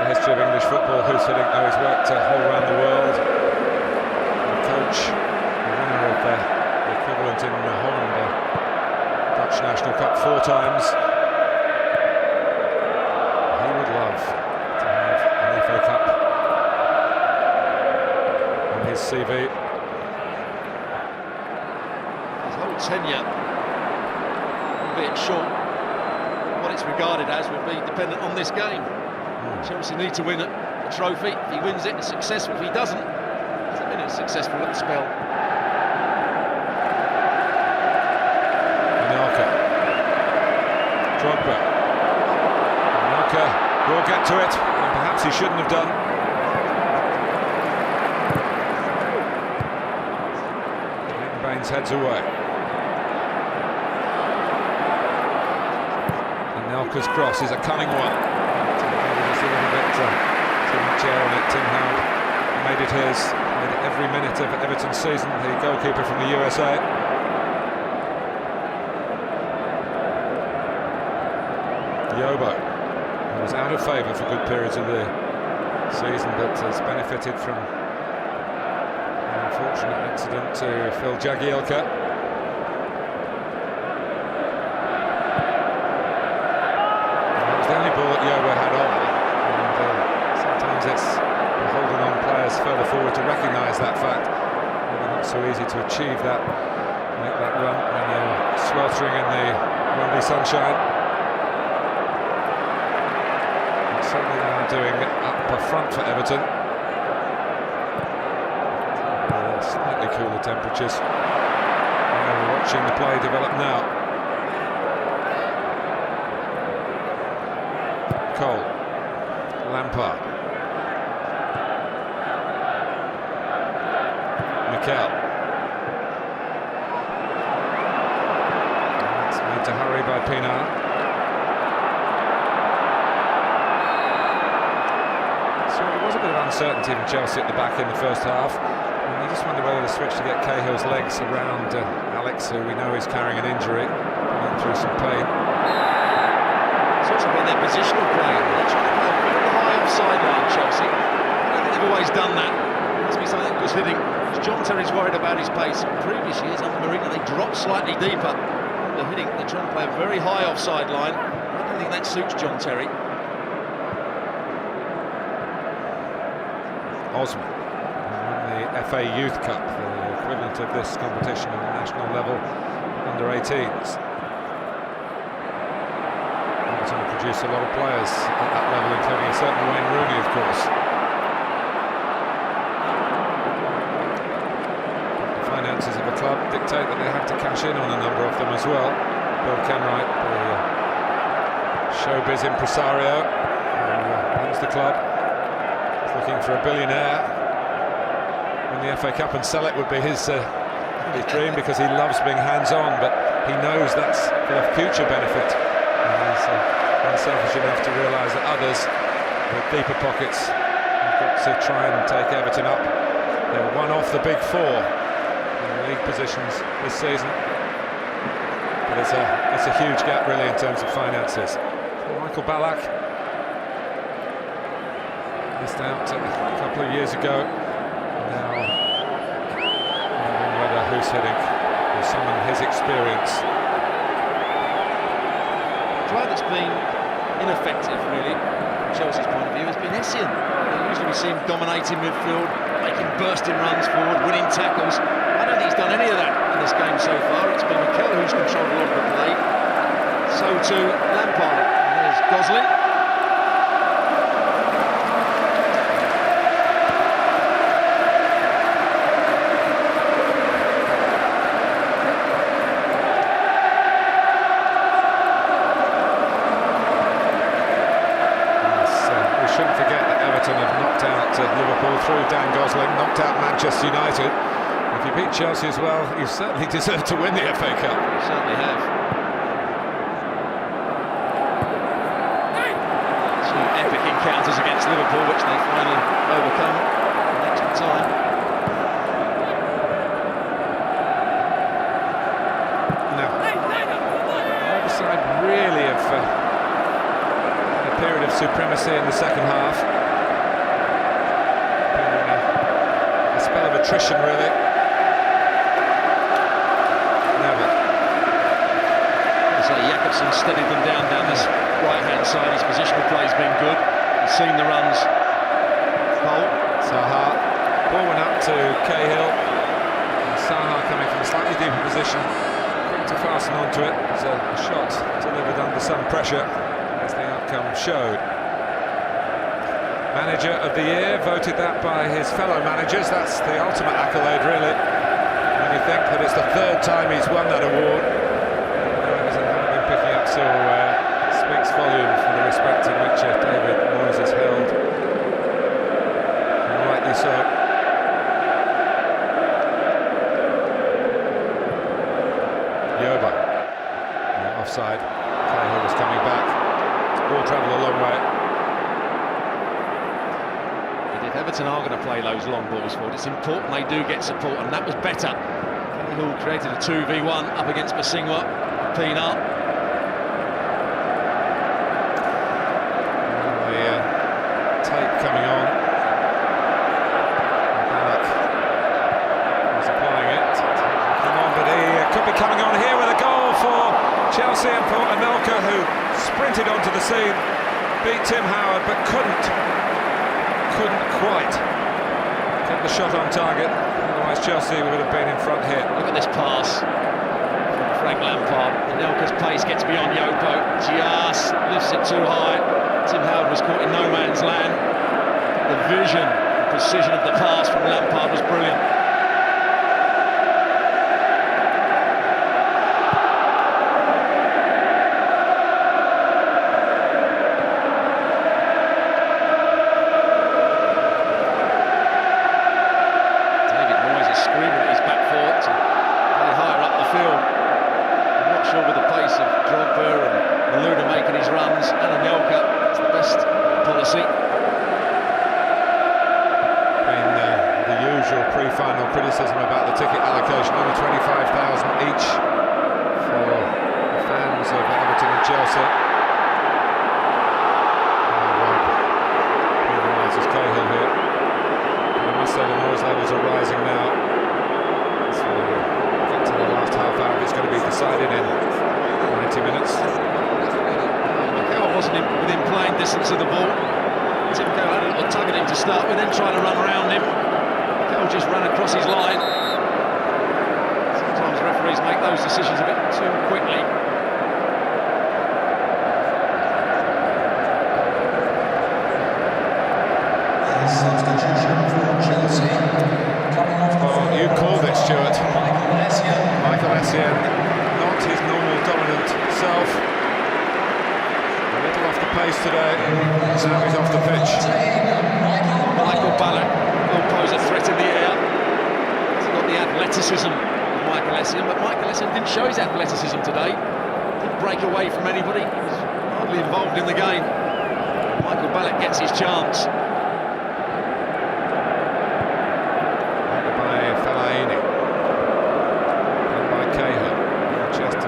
history of English football. Who's hitting? Oh, he's worked all around the world. The coach, the winner of the equivalent in Holland, Dutch National Cup 4 times. He would love to have an FA Cup on his CV. His whole tenure, albeit short, what it's regarded as would be dependent on this game. Chelsea need to win a trophy. If he wins it, it's successful. If he doesn't, it's been a successful little spell. Anelka, Drogba. Anelka will get to it, and perhaps he shouldn't have done. Baines heads away. Anelka's cross is a cunning one. A little bit too much air on it. Tim Howard made it his. Made it every minute of Everton's season. The goalkeeper from the USA. Yobo, who was out of favour for good periods of the season, but has benefited from an unfortunate accident to Phil Jagielka. That was the only ball that Yobo had on. It's holding on players further forward to recognise that fact. Maybe not so easy to achieve that, make that run when you're sweltering in the Wembley sunshine. And certainly they are doing up front for Everton. Slightly cooler temperatures. We're watching the play develop now. Cole, Lampard. It's made to hurry by Pienaar. So there was a bit of uncertainty from Chelsea at the back in the first half. And you just wonder whether the switch to get Cahill's legs around Alex, who we know is carrying an injury, going through some pain. It's also been their positional play. They're trying to play very high offside line, Chelsea. I don't think they've always done that. It must be something that was hitting. John Terry's worried about his pace. In previous years under Mourinho, they dropped slightly deeper. They're trying to play a very high offside line. I don't think that suits John Terry. Osman won the FA Youth Cup, the equivalent of this competition on the national level, under 18s. Everton produced a lot of players at that level, including a certain Wayne Rooney, of course. Finances of a club dictate that they have to cash in on a number of them as well. Bill Kenwright, the showbiz impresario who runs the club, is looking for a billionaire. Win the FA Cup and sell it would be his dream, because he loves being hands-on, but he knows that's for the future benefit. And he's unselfish enough to realise that others with deeper pockets have got to try and take Everton up. They were one off the big four league positions this season, but it's a huge gap really in terms of finances. Michael Ballack missed out a couple of years ago. Now wondering whether who's hitting will summon his experience. The player that's been ineffective really from Chelsea's point of view has been Essien. Usually we see him dominating midfield, making bursting runs forward, winning tackles. I don't think he's done any of that in this game so far. It's been Mikel who's controlled a lot of the play. So too Lampard. And there's Gosling. We shouldn't forget that Everton have knocked out Liverpool through Dan Gosling, knocked out Manchester United. If you beat Chelsea as well, you certainly deserve to win the FA Cup. You certainly have. Two epic encounters against Liverpool, which they finally overcome in extra time. Now, either side really have supremacy in the second half. A spell of attrition, really. Never. So Jakobsen steadied them down this right-hand side. His positional play's been good. He's seen the runs. Goal. Zaha. Ball went up to Cahill. And Zaha coming from a slightly deeper position. Quick to fasten onto it. It's a shot delivered under some pressure, as the outcome showed. Manager of the year, voted that by his fellow managers. That's the ultimate accolade, really. When you think that it's the third time he's won that award, and haven't been picking up silverware, it speaks volumes for the respect in which David Moyes is held, and rightly so. Yoba, offside. Cahill was coming back. Ball travelled a long way. If Everton are going to play those long balls forward, it's important they do get support, and that was better. Cahill created a 2v1 up against Basingwa. Pienaar. The tape coming on. Ballack was applying it. Come on, but he could be coming on here with a goal for Chelsea, and for Anelka, who sprinted onto the scene, beat Tim Howard, but couldn't quite get the shot on target. Otherwise Chelsea would have been in front here. Look at this pass from Frank Lampard. Anelka's pace gets beyond Yopo, just lifts it too high. Tim Howard was caught in no man's land. The vision, the precision of the pass from Lampard was brilliant. With the pace of Drogba and Malouda making his runs, and Anelka, it's the best policy. Been the usual pre-final criticism about the ticket allocation, only 25,000 each for the fans of Everton and Chelsea. Penalises Cahill here. I must say the noise levels are rising now. So get to the last half hour, it's going to be decided in 90 minutes. Cahill wasn't within playing distance of the ball. Tim Cahill had a little tug at him to start with, then tried to run around him. Cahill just ran across his line. Sometimes referees make those decisions a bit too quickly. Substitution for Chelsea. Well, you called it, Stuart. Michael Essien, not his normal dominant self. A little off the pace today. Now he's off the pitch. Michael Ballack will pose a threat in the air. He's got the athleticism of Michael Essien, but Michael Essien didn't show his athleticism today. Didn't break away from anybody. He was hardly involved in the game. Michael Ballack gets his chance.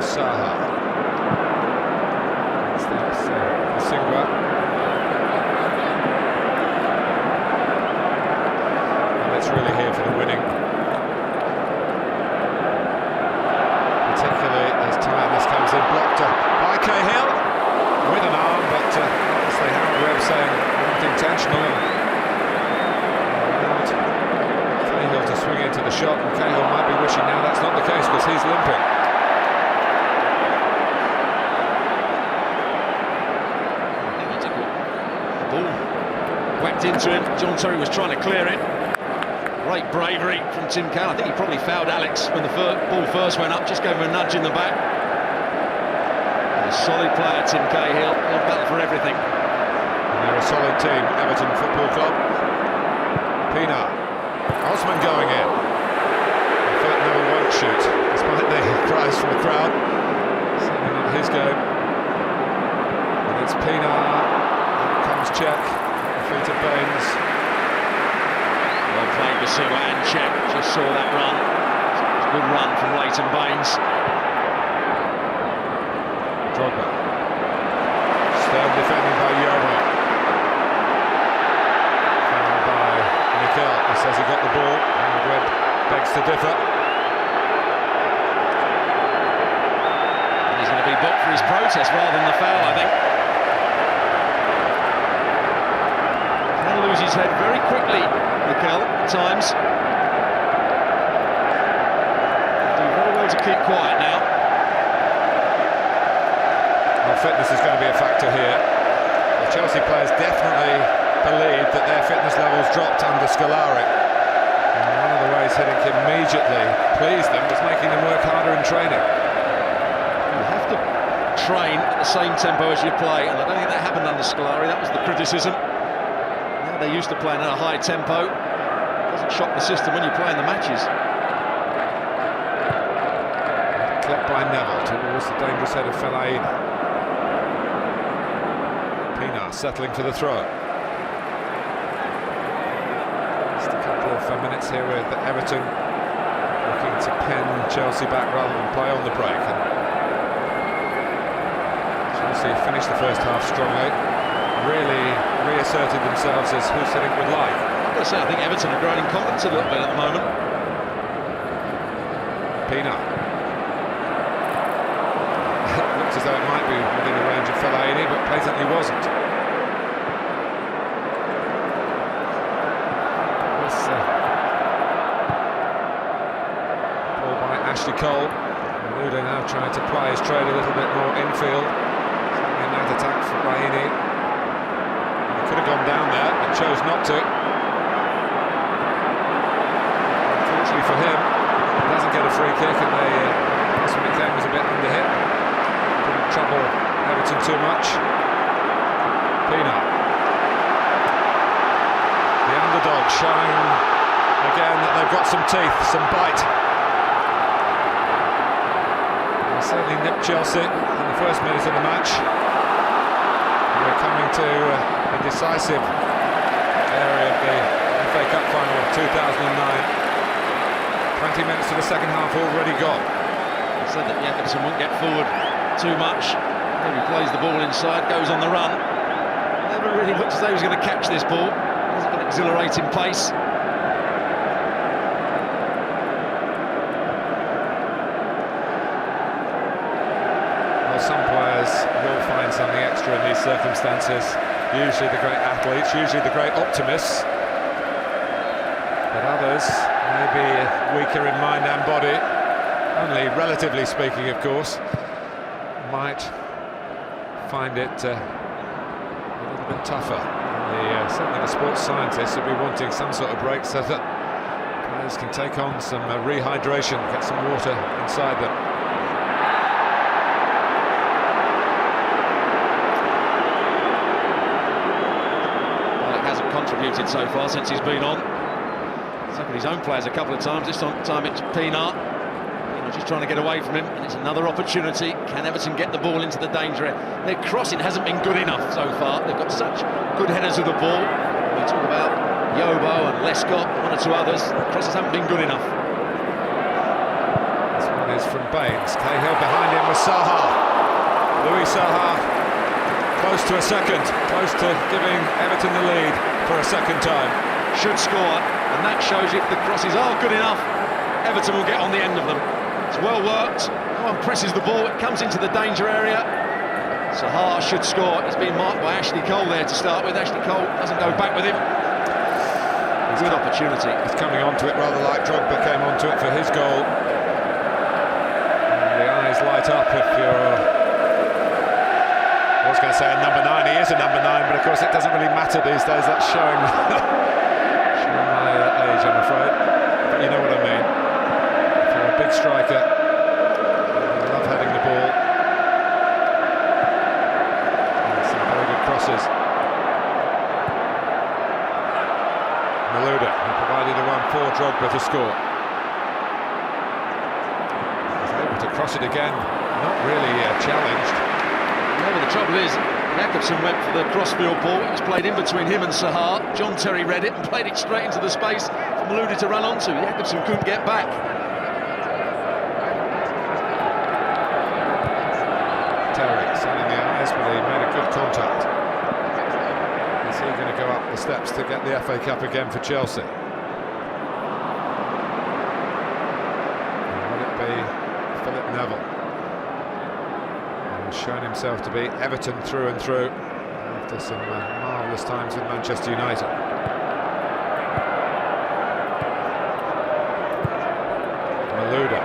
Zaha. That's Basingwa. And it's really here for the winning. Particularly as tiredness comes in, blocked by Cahill with an arm, but as they have Webb saying, not intentional. And Cahill to swing into the shot, and Cahill might be wishing now that's not the case because he's limping. Whacked into him. John Terry was trying to clear it. Great bravery from Tim Cahill. I think he probably fouled Alex when the ball first went up, just gave him a nudge in the back. A solid player, Tim Cahill. He'll battle for everything. And they're a solid team, Everton Football Club. Pienaar. Osman going in. In fact, never won't shoot, despite the cries from the crowd. Certainly not his game. And it's Pienaar. Out comes Czech. Feet of Baines. Well played, Basingwa and Czech. Just saw that run. It's a good run from Leighton Baines. Drogba. Stern defending by Yoba. Mikel, he says he got the ball, and Webb begs to differ. And he's going to be booked for his protest rather than the foul, I think. Can lose his head very quickly, Mikel, at times. Do very well to keep quiet now. Well, fitness is going to be a factor here. The Chelsea players definitely believed that their fitness levels dropped under Scolari. And one of the ways Hiddink immediately pleased them was making them work harder in training. You have to train at the same tempo as you play, and I don't think that happened under Scolari. That was the criticism. Now they're used to playing at a high tempo. It doesn't shock the system when you're playing the matches. Clipped by Neville towards the dangerous head of Fellaini. Pienaar settling for the throw. Just a couple of minutes here with Everton looking to pin Chelsea back rather than play on the break. And Chelsea finished the first half strongly, really reasserted themselves as who Hiddink would like. I've got to say, I think Everton are growing in confidence a little bit at the moment. Pienaar. Looks as though it might be within the range of Fellaini, but patently wasn't. Ball by Ashley Cole. Luda now trying to ply his trade a little bit more infield. Certainly a nice attack for Raini. He could have gone down there, but chose not to. Unfortunately for him, he doesn't get a free kick, and this one came was a bit under hit. Didn't trouble Everton too much. Pienaar. The underdog showing again that they've got some teeth, some bite. They certainly nipped Chelsea in the first minute of the match. We're coming to a decisive area of the FA Cup final of 2009. 20 minutes to the second half already gone. I said that Jakobsen won't get forward too much. Maybe plays the ball inside, goes on the run. Never really looked as though he was going to catch this ball. Hasn't got exhilarating pace. Well, some players will find something extra in these circumstances. Usually the great athletes, usually the great optimists. But others may be weaker in mind and body, only relatively speaking, of course, might find it a little bit tougher. Certainly the sports scientists will be wanting some sort of break so that players can take on some rehydration, get some water inside them. Well, it hasn't contributed so far since he's been on. He's looked at his own players a couple of times. This time it's Pienaar. Just trying to get away from him, and it's another opportunity. Can Everton get the ball into the danger area? Their crossing hasn't been good enough so far. They've got such good headers of the ball. We talk about Yobo and Lescott, one or two others. The crosses haven't been good enough. This one is from Baines. Cahill behind him with Saha. Louis Saha close to a second, close to giving Everton the lead for a second time. Should score, and that shows you if the crosses are good enough, Everton will get on the end of them. It's well worked. No one presses the ball. It comes into the danger area. Saha should score. He's been marked by Ashley Cole there to start with. Ashley Cole doesn't go back with him. Good opportunity. He's coming onto it rather like Drogba came onto it for his goal. And the eyes light up if you're... I was going to say a number 9. He is a number 9, but of course it doesn't really matter these days. That's showing my age, I'm afraid. But you know what I mean. A big striker, I love heading the ball. And some very good crosses. Malouda, who provided the one for Drogba to score. He's able to cross it again, not really challenged. No, but the trouble is, Jakobsen went for the crossfield ball. It was played in between him and Saha. John Terry read it and played it straight into the space for Malouda to run onto. Jakobsen couldn't get back. Terry, sun in the eyes, but he made a good contact. Is he going to go up the steps to get the FA Cup again for Chelsea? be Philip Neville. He's shown himself to be Everton through and through after some marvellous times with Manchester United. Malouda,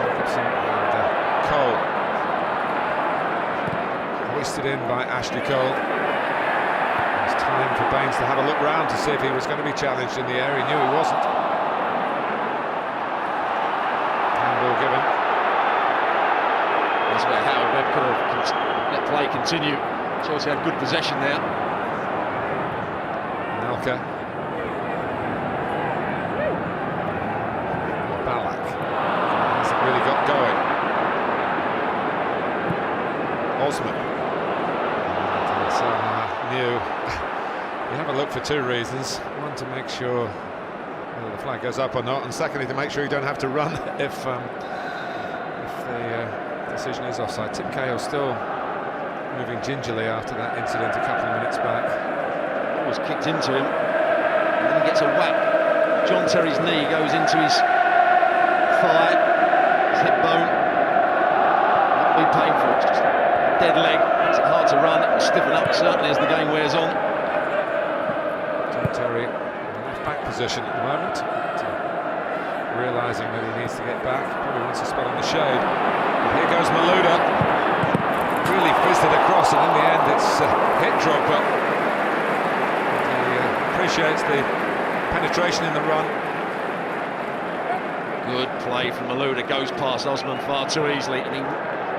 Jacobson and Cole. Hoisted in by Ashley Cole. It's time for Baines to have a look round to see if he was going to be challenged in the air. He knew he wasn't. Handball given. That's where Howard Webb could have let play continue. Chelsea had good possession there. Nelka. Ballack hasn't really got going. Osman. New. You have a look for two reasons. One, to make sure whether the flag goes up or not, and secondly, to make sure you don't have to run if the decision is offside. Tim Cahill still moving gingerly after that incident a couple of minutes back. It was kicked into him, and then he gets a whack. John Terry's knee goes into his thigh, his hip bone. That'll be painful. It's just a dead leg. Makes it hard to run. It will stiffen up certainly as the game wears on. John Terry in the left-back position at the moment, realising that he needs to get back. Probably wants a spot in the shade. But here goes Malouda. Really fizzed it across, and in the end it's hit Drogba. He appreciates the penetration in the run. Good play from Malouda. Goes past Osman far too easily, and he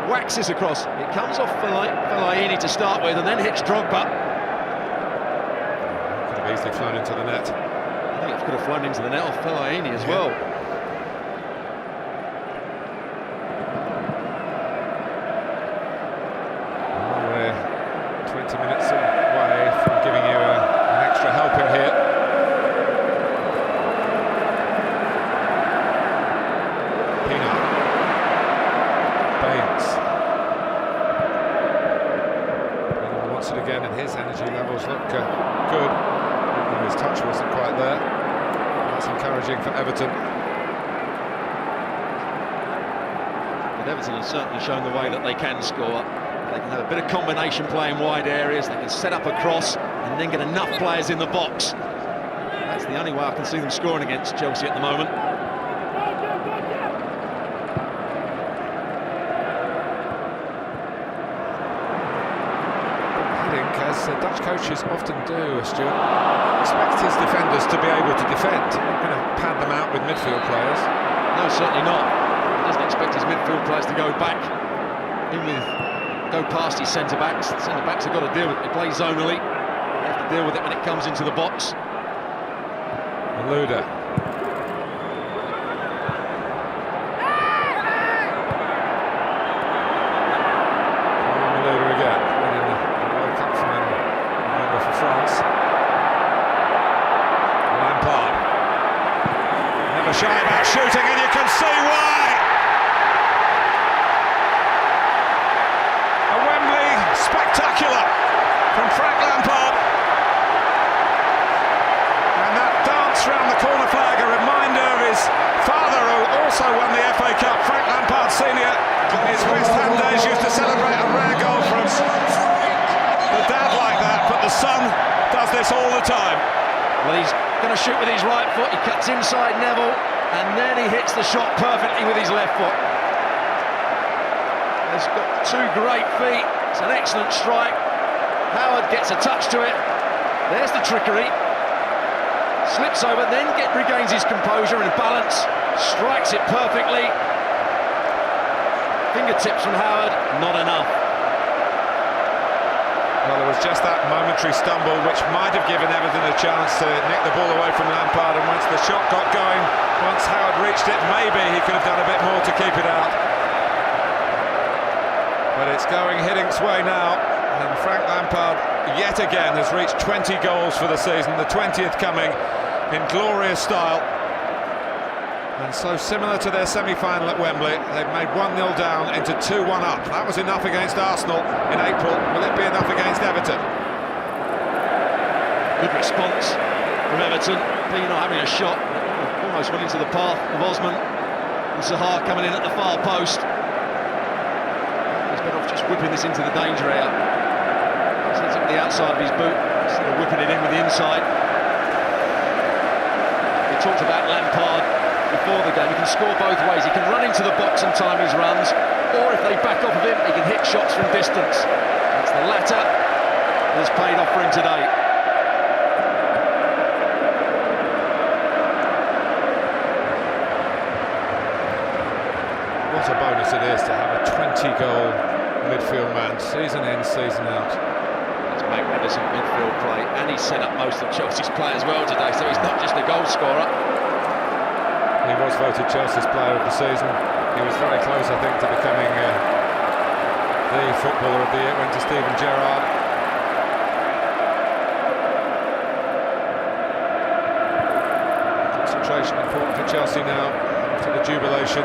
waxes across. It comes off Fellaini to start with, and then hits Drogba. Could have easily flown into the net. I think it could have flown into the net off Fellaini as well. Well, we're 20 minutes away from giving you an extra helping here. Wants it again, and his energy levels look good. His touch wasn't quite there. That's encouraging for Everton. But Everton has certainly shown the way that they can score. They can have a bit of combination play in wide areas. They can set up a cross and then get enough players in the box. That's the only way I can see them scoring against Chelsea at the moment. As Dutch coaches often do, Stuart, expect his defenders to be able to defend. He's not going to pad them out with midfield players. No, certainly not. He doesn't expect his midfield players to go back, go past his centre-backs. The centre-backs have got to deal with it. They play zonally. They have to deal with it when it comes into the box. Malouda. Lampard. Never shy about shooting, and you can see why. A Wembley spectacular from Frank Lampard. And that dance round the corner flag, a reminder of his father, who also won the FA Cup. Frank Lampard Senior, in his West Ham days, used to celebrate a rare goal from the dad like that, but the son does this all the time. Well, he's going to shoot with his right foot. He cuts inside Neville, and then he hits the shot perfectly with his left foot. He's got two great feet. It's an excellent strike. Howard gets a touch to it. There's the trickery. Slips over, then regains his composure and balance. Strikes it perfectly. Fingertips from Howard, not enough. Well, there was just that momentary stumble which might have given Everton a chance to nick the ball away from Lampard, and once the shot got going, once Howard reached it, maybe he could have done a bit more to keep it out. But it's going Hiddink's way now, and Frank Lampard yet again has reached 20 goals for the season, the 20th coming in glorious style. And so similar to their semi-final at Wembley, they've made 1-0 down into 2-1 up. That was enough against Arsenal in April. Will it be enough against Everton? Good response from Everton. Pienaar having a shot, almost went into the path of Osman. Zaha coming in at the far post. He's better off just whipping this into the danger area. Sends it to the outside of his boot instead of whipping it in with the inside. We talked about Lampard before the game. He can score both ways. He can run into the box and time his runs, or if they back off of him, he can hit shots from distance. It's the latter that has paid off for him today. What a bonus it is to have a 20-goal midfield man, season in, season out. It's magnificent midfield play, and he's set up most of Chelsea's play as well today, so he's not just a goal scorer. He was voted Chelsea's player of the season. He was very close, I think, to becoming the footballer of the year. Went to Steven Gerrard. Concentration important for Chelsea now after the jubilation.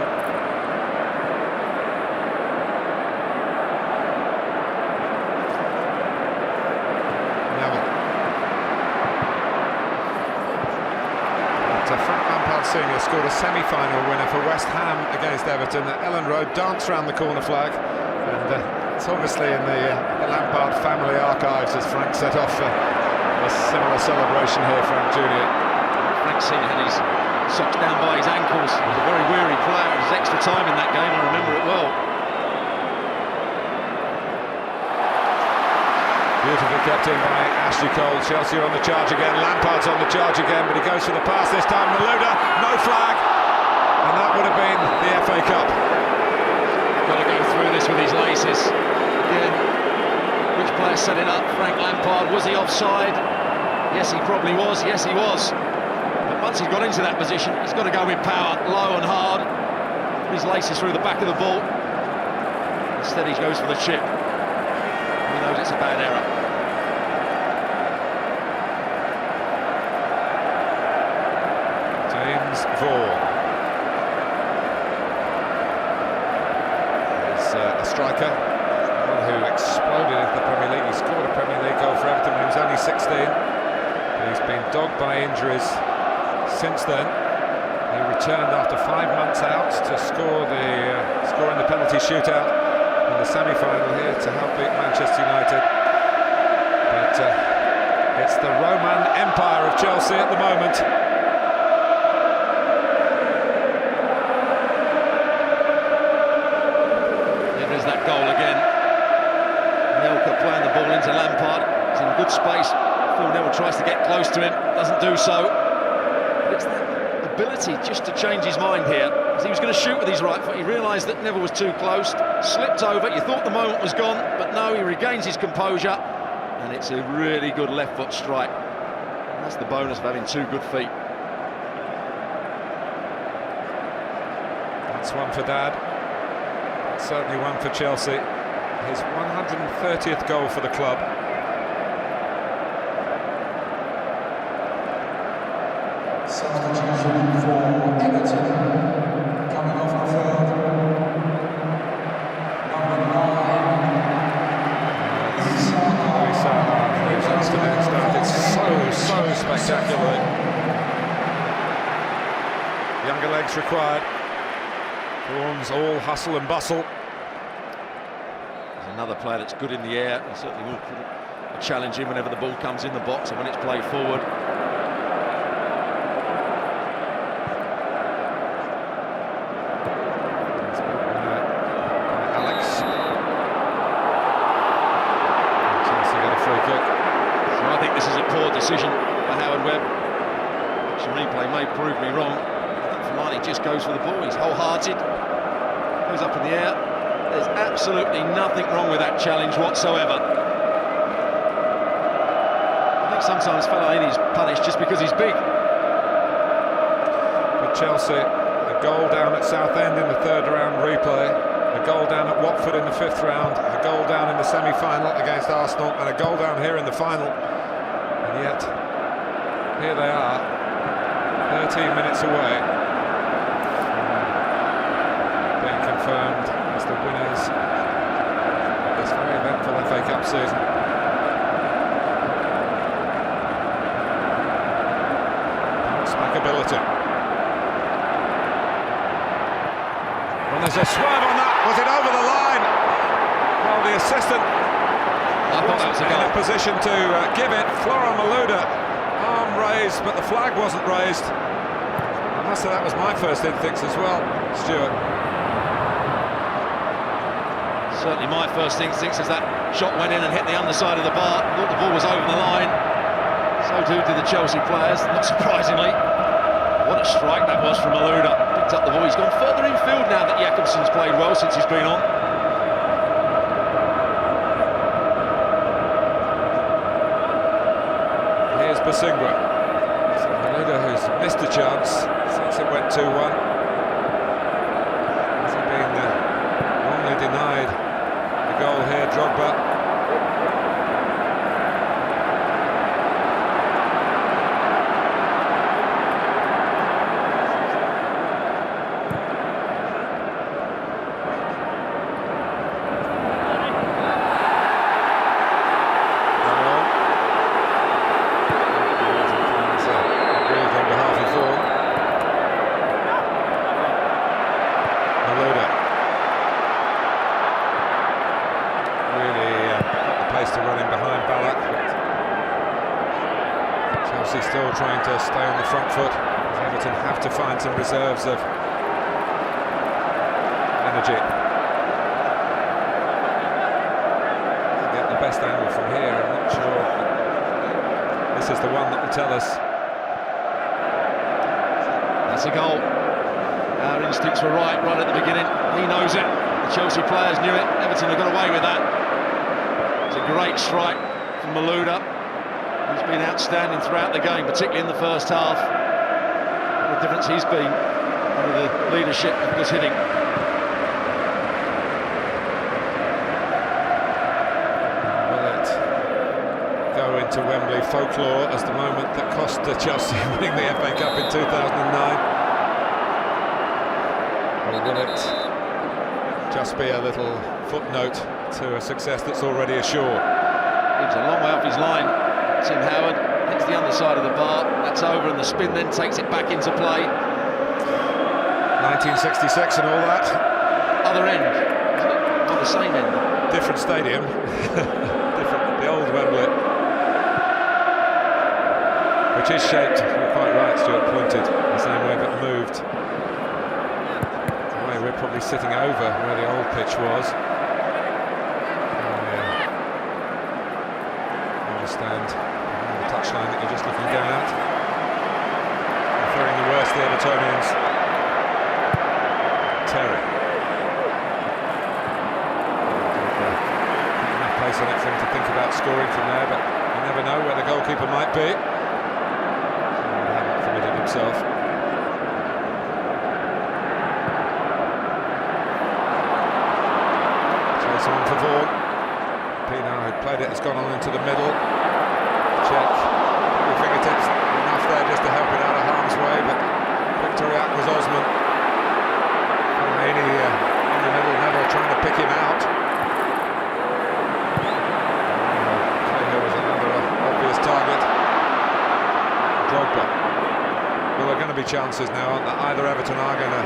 Frank Lampard Sr. scored a semi-final winner for West Ham against Everton at Ellen Road, danced round the corner flag, and it's obviously in the Lampard family archives as Frank set off a similar celebration here, Frank Jr. Frank Sr. had his socks down by his ankles. He was a very weary player. It was extra time in that game, I remember it well. Beautifully kept in by Ashley Cole. Chelsea are on the charge again. Lampard's on the charge again, but he goes for the pass this time. Malouda, no flag, and that would have been the FA Cup. Got to go through this with his laces. Again, which player set it up? Frank Lampard. Was he offside? Yes, he probably was. Yes, he was. But once he's got into that position, he's got to go with power, low and hard. His laces through the back of the ball. Instead, he goes for the chip. He knows it's a bad error. James Vaughan is a striker, one who exploded into the Premier League. He scored a Premier League goal for Everton when he was only 16. But he's been dogged by injuries since then. He returned after 5 months out to score in the penalty shootout in the semi-final here to help beat Manchester United. But it's the Roman Empire of Chelsea at the moment. There is that goal again. Mielka playing the ball into Lampard. He's in good space. Phil Neville tries to get close to him, doesn't do so. But it's that ability just to change his mind here. As he was going to shoot with his right foot, he realised that Neville was too close, slipped over. You thought the moment was gone, but no, he regains his composure, and it's a really good left foot strike. And that's the bonus of having two good feet. That's one for Dad. Certainly one for Chelsea. His 130th goal for the club. Substitution for Everton. Coming off the field, number 9. Started so spectacularly. Younger legs required. Vaughan's all hustle and bustle. There's another player that's good in the air. He certainly will put a challenge in whenever the ball comes in the box and when it's played forward. Decision by Howard Webb. Action replay may prove me wrong. I think Fellaini just goes for the ball. He's wholehearted. Goes up in the air. There's absolutely nothing wrong with that challenge whatsoever. I think sometimes Fellaini's punished just because he's big. For Chelsea, a goal down at Southend in the third round replay, a goal down at Watford in the fifth round, a goal down in the semi-final against Arsenal, and a goal down here in the final. And yet, here they are, 13 minutes away from being confirmed as the winners of this very eventful FA Cup season. Bounce back ability. And there's a swerve on that. Was it over the line? Well, the assistant I thought that was a in goal. a position to give it. Flora Malouda, arm raised, but the flag wasn't raised. I must say that was my first instinct as well, Stuart. Certainly my first instinct as that shot went in and hit the underside of the bar. Thought the ball was over the line. So too did the Chelsea players, not surprisingly. What a strike that was from Malouda. Picked up the ball. He's gone further infield now that Jakobsen's played well since he's been on. Here's Basingwa. So Malouda, who's missed a chance since it went 2-1. Has he been wrongly denied the goal here, Drogba? To running behind Ballack, but Chelsea still trying to stay on the front foot. Everton have to find some reserves of energy. To get the best angle from here, I'm not sure this is the one that will tell us. That's a goal. Our instincts were right at the beginning. He knows it. The Chelsea players knew it. Everton have got away with that. It's a great strike from Malouda. He's been outstanding throughout the game, particularly in the first half. What a difference he's been under the leadership of Gus Hiddink. Will it go into Wembley folklore as the moment that cost Chelsea winning the FA Cup in 2009? Or will it just be a little footnote to a success that's already assured? He's a long way off his line. Tim Howard hits the underside of the bar. That's over, and the spin then takes it back into play. 1966 and all that. Other end, isn't it? Not the same end. Different stadium. Different. The old Wembley, which is shaped, you're quite right, Stuart, pointed the same way but moved. The way we're probably sitting over where the old pitch was. Stand on the touchline that you're just looking down at. Preferring the worst, the Evertonians. Terry. Enough pace on it for him to think about scoring from there, but you never know where the goalkeeper might be. He hadn't committed himself. Chase on for Vaughan. Pienaar, who played it, has gone on into the middle. Check your fingertips, enough there just to help it out of harm's way, but Victoriak was Osman. Fellaini in the middle, Neville trying to pick him out. Cahill was another obvious target. Drogba. Well, there are going to be chances now, aren't there? Either Everton are going to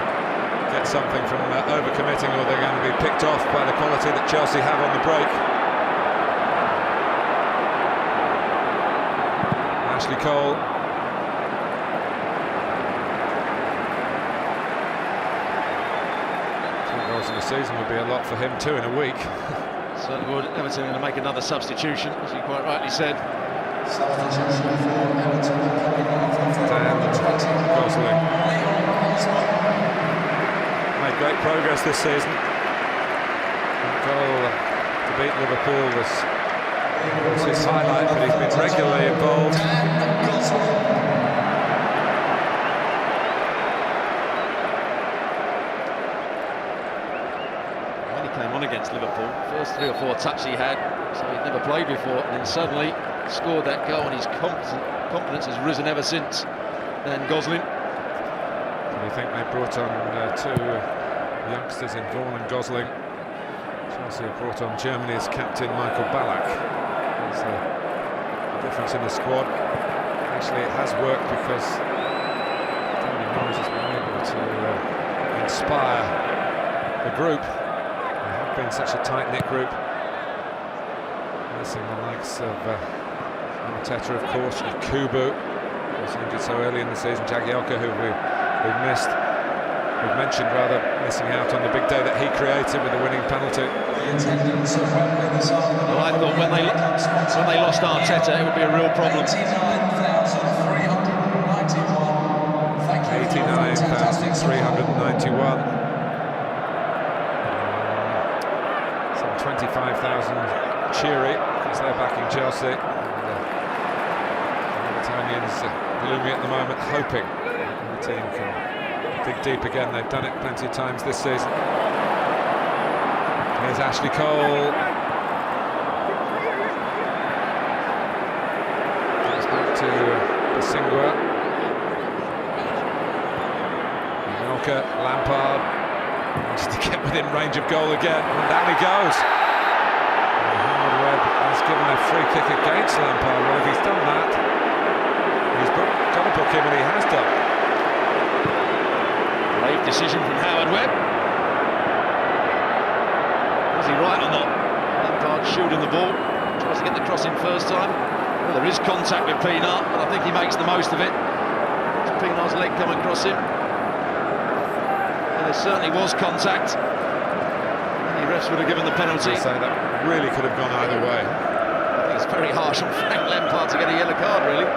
get something from overcommitting, or they're going to be picked off by the quality that Chelsea have on the break. Ashley Cole. 2 goals in the season would be a lot for him, 2 in a week. Certainly would. Everton going to make another substitution, as you quite rightly said. Gosling made great progress this season. The goal to beat Liverpool was his highlight, but he's been regularly involved. When he came on against Liverpool, first 3 or 4 touches he had, so he'd never played before, and then suddenly scored that goal, and his confidence has risen ever since. Then Gosling. Do you think they brought on 2 youngsters in Vaughan and Gosling? Chelsea have brought on Germany's captain Michael Ballack. There's a difference in the squad. Actually, it has worked because Tony Morris has been able to inspire the group. They have been such a tight-knit group. Missing the likes of Arteta, of course, and Kubu, who was injured so early in the season, Jagielka, who we've missed. We've mentioned, rather, missing out on the big day that he created with the winning penalty. Well, I thought when they lost Arteta, it would be a real problem. 89,391. Some 25,000 cheery because they're backing Chelsea. And, the Evertonians gloomy at the moment, hoping the team can dig deep again. They've done it plenty of times this season. Here's Ashley Cole. Goes back to Basingwa. Lampard wants to get within range of goal again, and down he goes. Howard-Webb has given a free kick against Lampard. Well, if he's done that, he's got to book him, and he has done. Brave decision from Howard-Webb. Was he right or not? Lampard shielding the ball, tries to get the cross in first time. Well, there is contact with Pienaar, but I think he makes the most of it. Pienaar's leg coming across him. There certainly was contact. The refs would have given the penalty. So that really could have gone either way. I think it's very harsh on Frank Lampard to get a yellow card, really.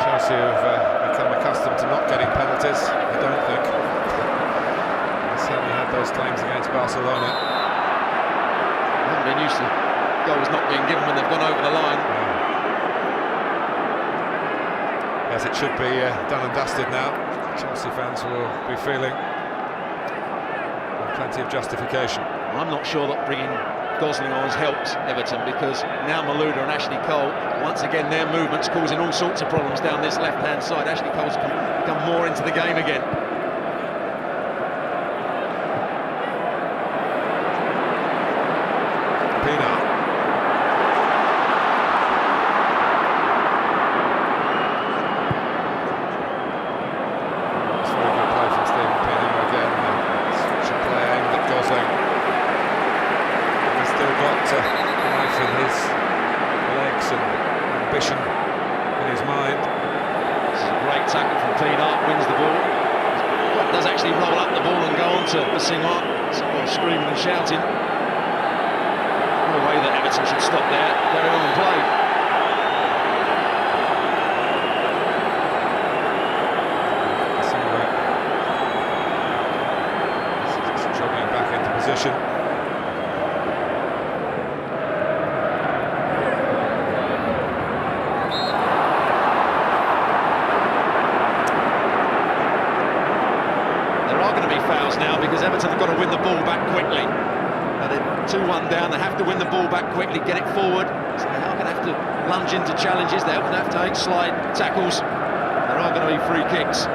Chelsea have become accustomed to not getting penalties, I don't think. They certainly had those claims against Barcelona. They haven't been used to goals not being given when they've gone over the line. Yes, it should be done and dusted now. Chelsea fans will be feeling plenty of justification. I'm not sure that bringing Gosling on has helped Everton, because now Malouda and Ashley Cole, once again their movements causing all sorts of problems down this left-hand side. Ashley Cole's come more into the game again. Pienaar. Life in his legs and ambition in his mind. This is a great tackle from Pienaar, wins the ball. Does actually roll up the ball and go on to Basingwa. Someone screaming and shouting. No way that Everton should stop there. Carry on and play. Basingwa jogging back into position. Now, because Everton have got to win the ball back quickly. Now they're 2-1 down, they have to win the ball back quickly, get it forward. So they are going to have to lunge into challenges, they're going to have to take slide tackles. There are going to be free kicks.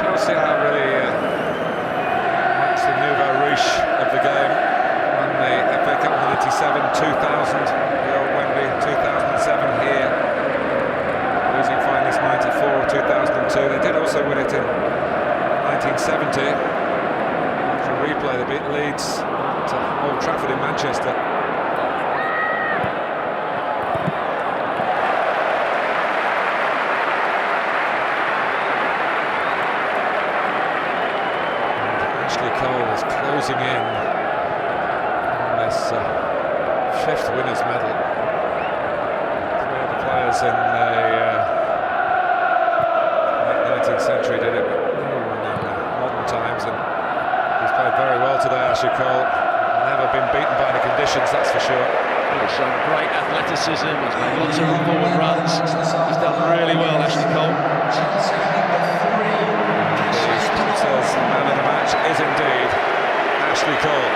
Chelsea are really amongst the nouveau riche of the game. Won the FA Cup 97, 2000, the old Wembley, 2007 here. Losing finalists 94, 2002. They did also win it in 1970. After a replay, they beat Leeds to Old Trafford in Manchester. And Ashley Cole is closing in on this fifth winners' medal. Three other players in the late 19th century did it. Times, and he's played very well today, Ashley Cole. Never been beaten by the conditions, that's for sure. He's shown great athleticism, he's made lots of forward runs. He's done really well, Ashley Cole. The sponsor's man of the match is indeed Ashley Cole.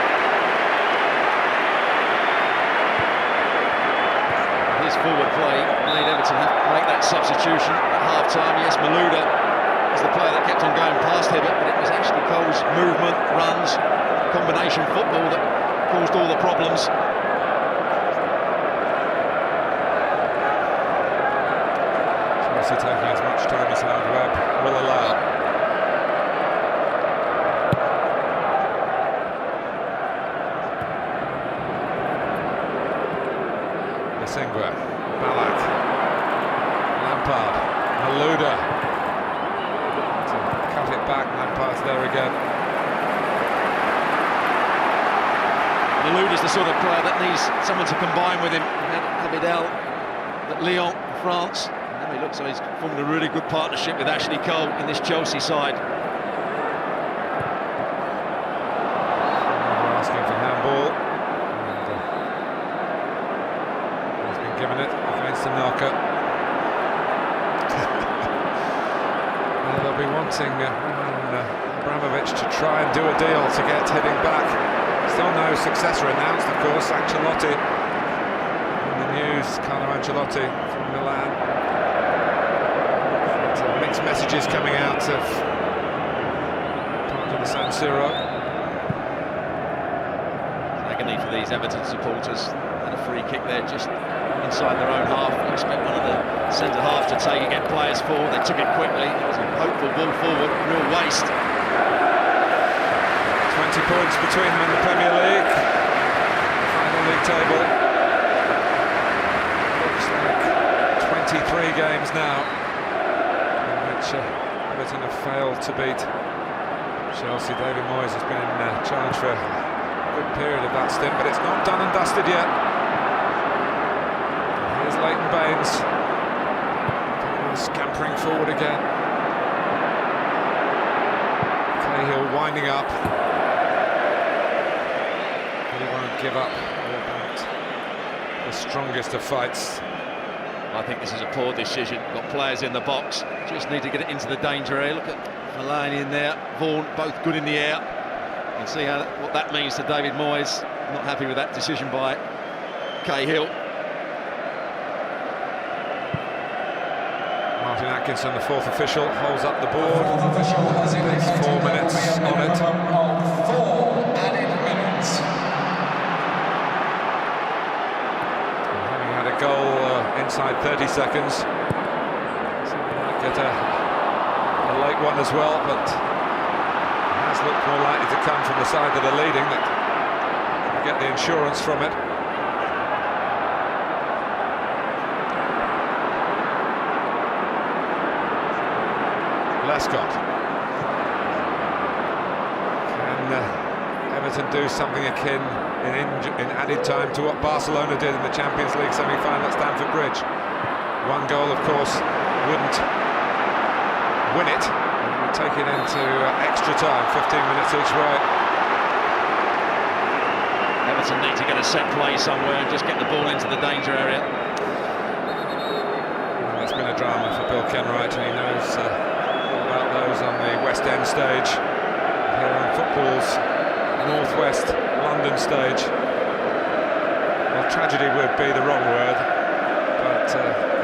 His forward play made Everton have to make that substitution at half-time. Yes, Malouda was the player that kept on going past Hibbert, but it was actually Cole's movement, runs, combination football that caused all the problems. Chelsea Chelsea taking as much time as Howard Webb will allow. Singwa, Ballack, Lampard, Malouda to cut it back. Lampard's there again. Malouda's the sort of player that needs someone to combine with him. He had Abidal at Lyon, France. And now he looks like he's formed a really good partnership with Ashley Cole in this Chelsea side. We're asking for handball. Given it against Anelka. They'll be wanting Abramovich to try and do a deal to get heading back. Still no successor announced, of course. Ancelotti in the news, Carlo Ancelotti from Milan. But, mixed messages coming out of part of the San Siro. Agony for these Everton supporters. And a free kick there just inside their own half. You expect one of the centre-half to take it, get players forward. They took it quickly. It was a hopeful ball forward, real waste. 20 points between them in the Premier League. Final league table. Looks like 23 games now in which Everton have failed to beat Chelsea. David Moyes has been in charge for a good period of that stint, but it's not done and dusted yet. Here's Leighton Baines, scampering forward again. Cahill winding up. He won't give up without the strongest of fights. I think this is a poor decision. Got players in the box, just need to get it into the danger area. Look at Fellaini in there, Vaughan, both good in the air. You can see what that means to David Moyes. Not happy with that decision by Cahill. Martin Atkinson, the fourth official, holds up the board. The fourth official has indicated 4 minutes there will be on a it. minimum of 4 added minutes. Having had a goal inside 30 seconds, so we might get a late one as well, but it has looked more likely to come from the side that are leading, that you get the insurance from it. Lescott. Can Everton do something akin in added time to what Barcelona did in the Champions League semi-final at Stamford Bridge? One goal, of course, wouldn't win it. It would take it into extra time, 15 minutes each way. Everton need to get a set play somewhere and just get the ball into the danger area. Well, it's been a drama for Bill Kenwright, and he knows about those on the West End stage, here on football's Northwest London stage. Well, tragedy would be the wrong word, but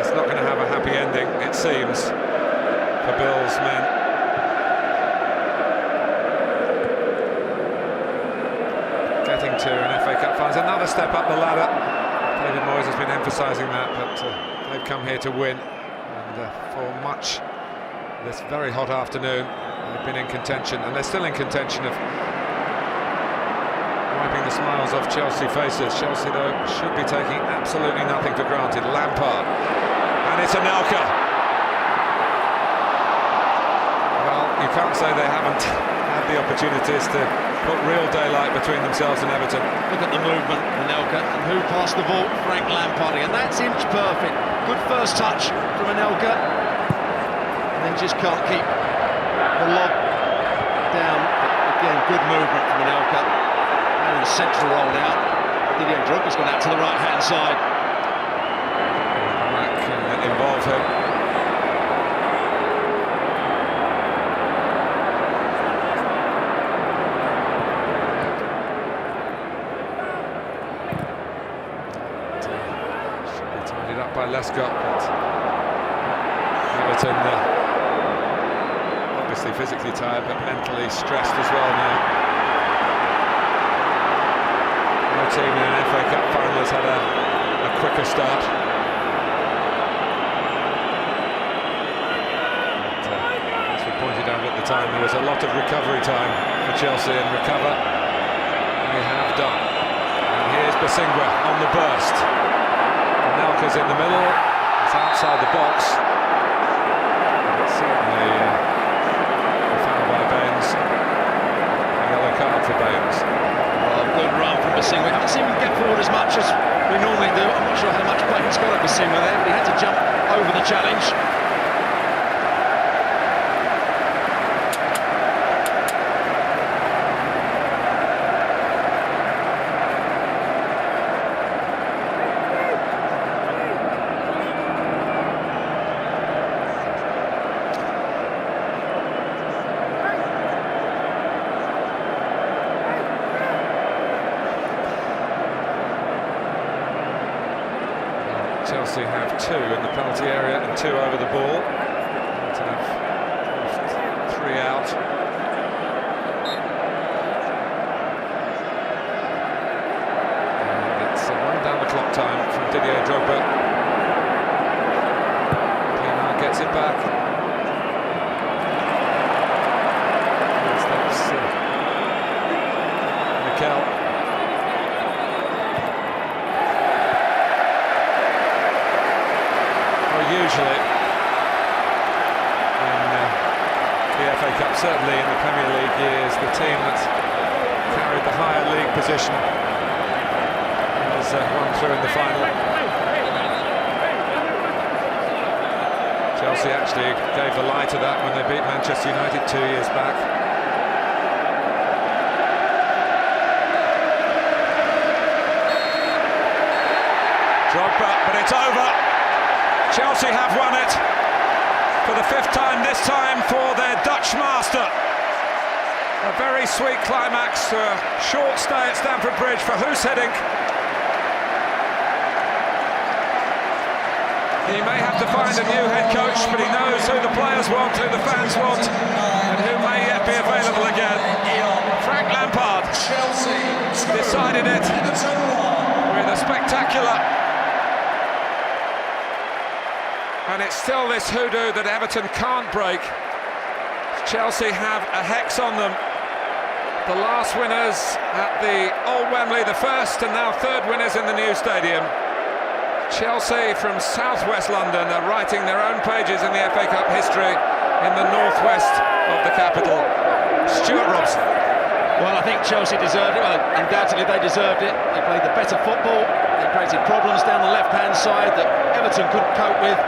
it's not going to have a happy ending, it seems, for Bill's men. Getting to an FA Cup final is another step up the ladder. David Moyes has been emphasising that, but they've come here to win, and for much this very hot afternoon they've been in contention, and they're still in contention of wiping the smiles off Chelsea faces. Chelsea, though, should be taking absolutely nothing for granted. Lampard, and it's Anelka. Well, you can't say they haven't had the opportunities to put real daylight between themselves and Everton. Look at the movement, Anelka, and who passed the ball? Frank Lampard, and that's inch perfect. Good first touch from Anelka. Then just can't keep the lob down. Again, good movement from Anelka. And the central roll out. Didier Drogba's gone out to the right-hand side. That can involve him. Should be tidied up by Lescott, but Everton obviously physically tired, but mentally stressed as well now. No team in an FA Cup final has had a quicker start. the time there was a lot of recovery time for Chelsea, and recover they have done. And here's Basingwa on the burst. Anelka's in the middle, it's outside the box. And it's certainly a foul by Baines. A yellow card for Baines. Well, good run from Basingwa. We haven't seen him get forward as much as we normally do. I'm not sure how much Baines got at Basingwa there, but he had to jump over the challenge. Chelsea have 2 in the penalty area and 2 over the ball. To have 3 out. And it's a run down the clock time from Didier Drogba. Pienaar gets it back. That's Mikel. Usually in the FA Cup, certainly in the Premier League years, the team that's carried the higher league position has won through in the final. Chelsea actually gave the lie to that when they beat Manchester United 2 years back. Drogba, but it's over. Chelsea have won it for the 5th time, this time for their Dutch master. A very sweet climax to a short stay at Stamford Bridge for Huijs Hiddink. He may have to find a new head coach, but he knows who the players want, who the fans want, and who may yet be available again. Frank Lampard decided it with a spectacular. And it's still this hoodoo that Everton can't break. Chelsea have a hex on them. The last winners at the old Wembley, the first and now 3rd winners in the new stadium. Chelsea from southwest London are writing their own pages in the FA Cup history in the northwest of the capital. Stuart Robson. Well, I think Chelsea deserved it. Well, undoubtedly they deserved it. They played the better football. They created problems down the left-hand side that Everton couldn't cope with.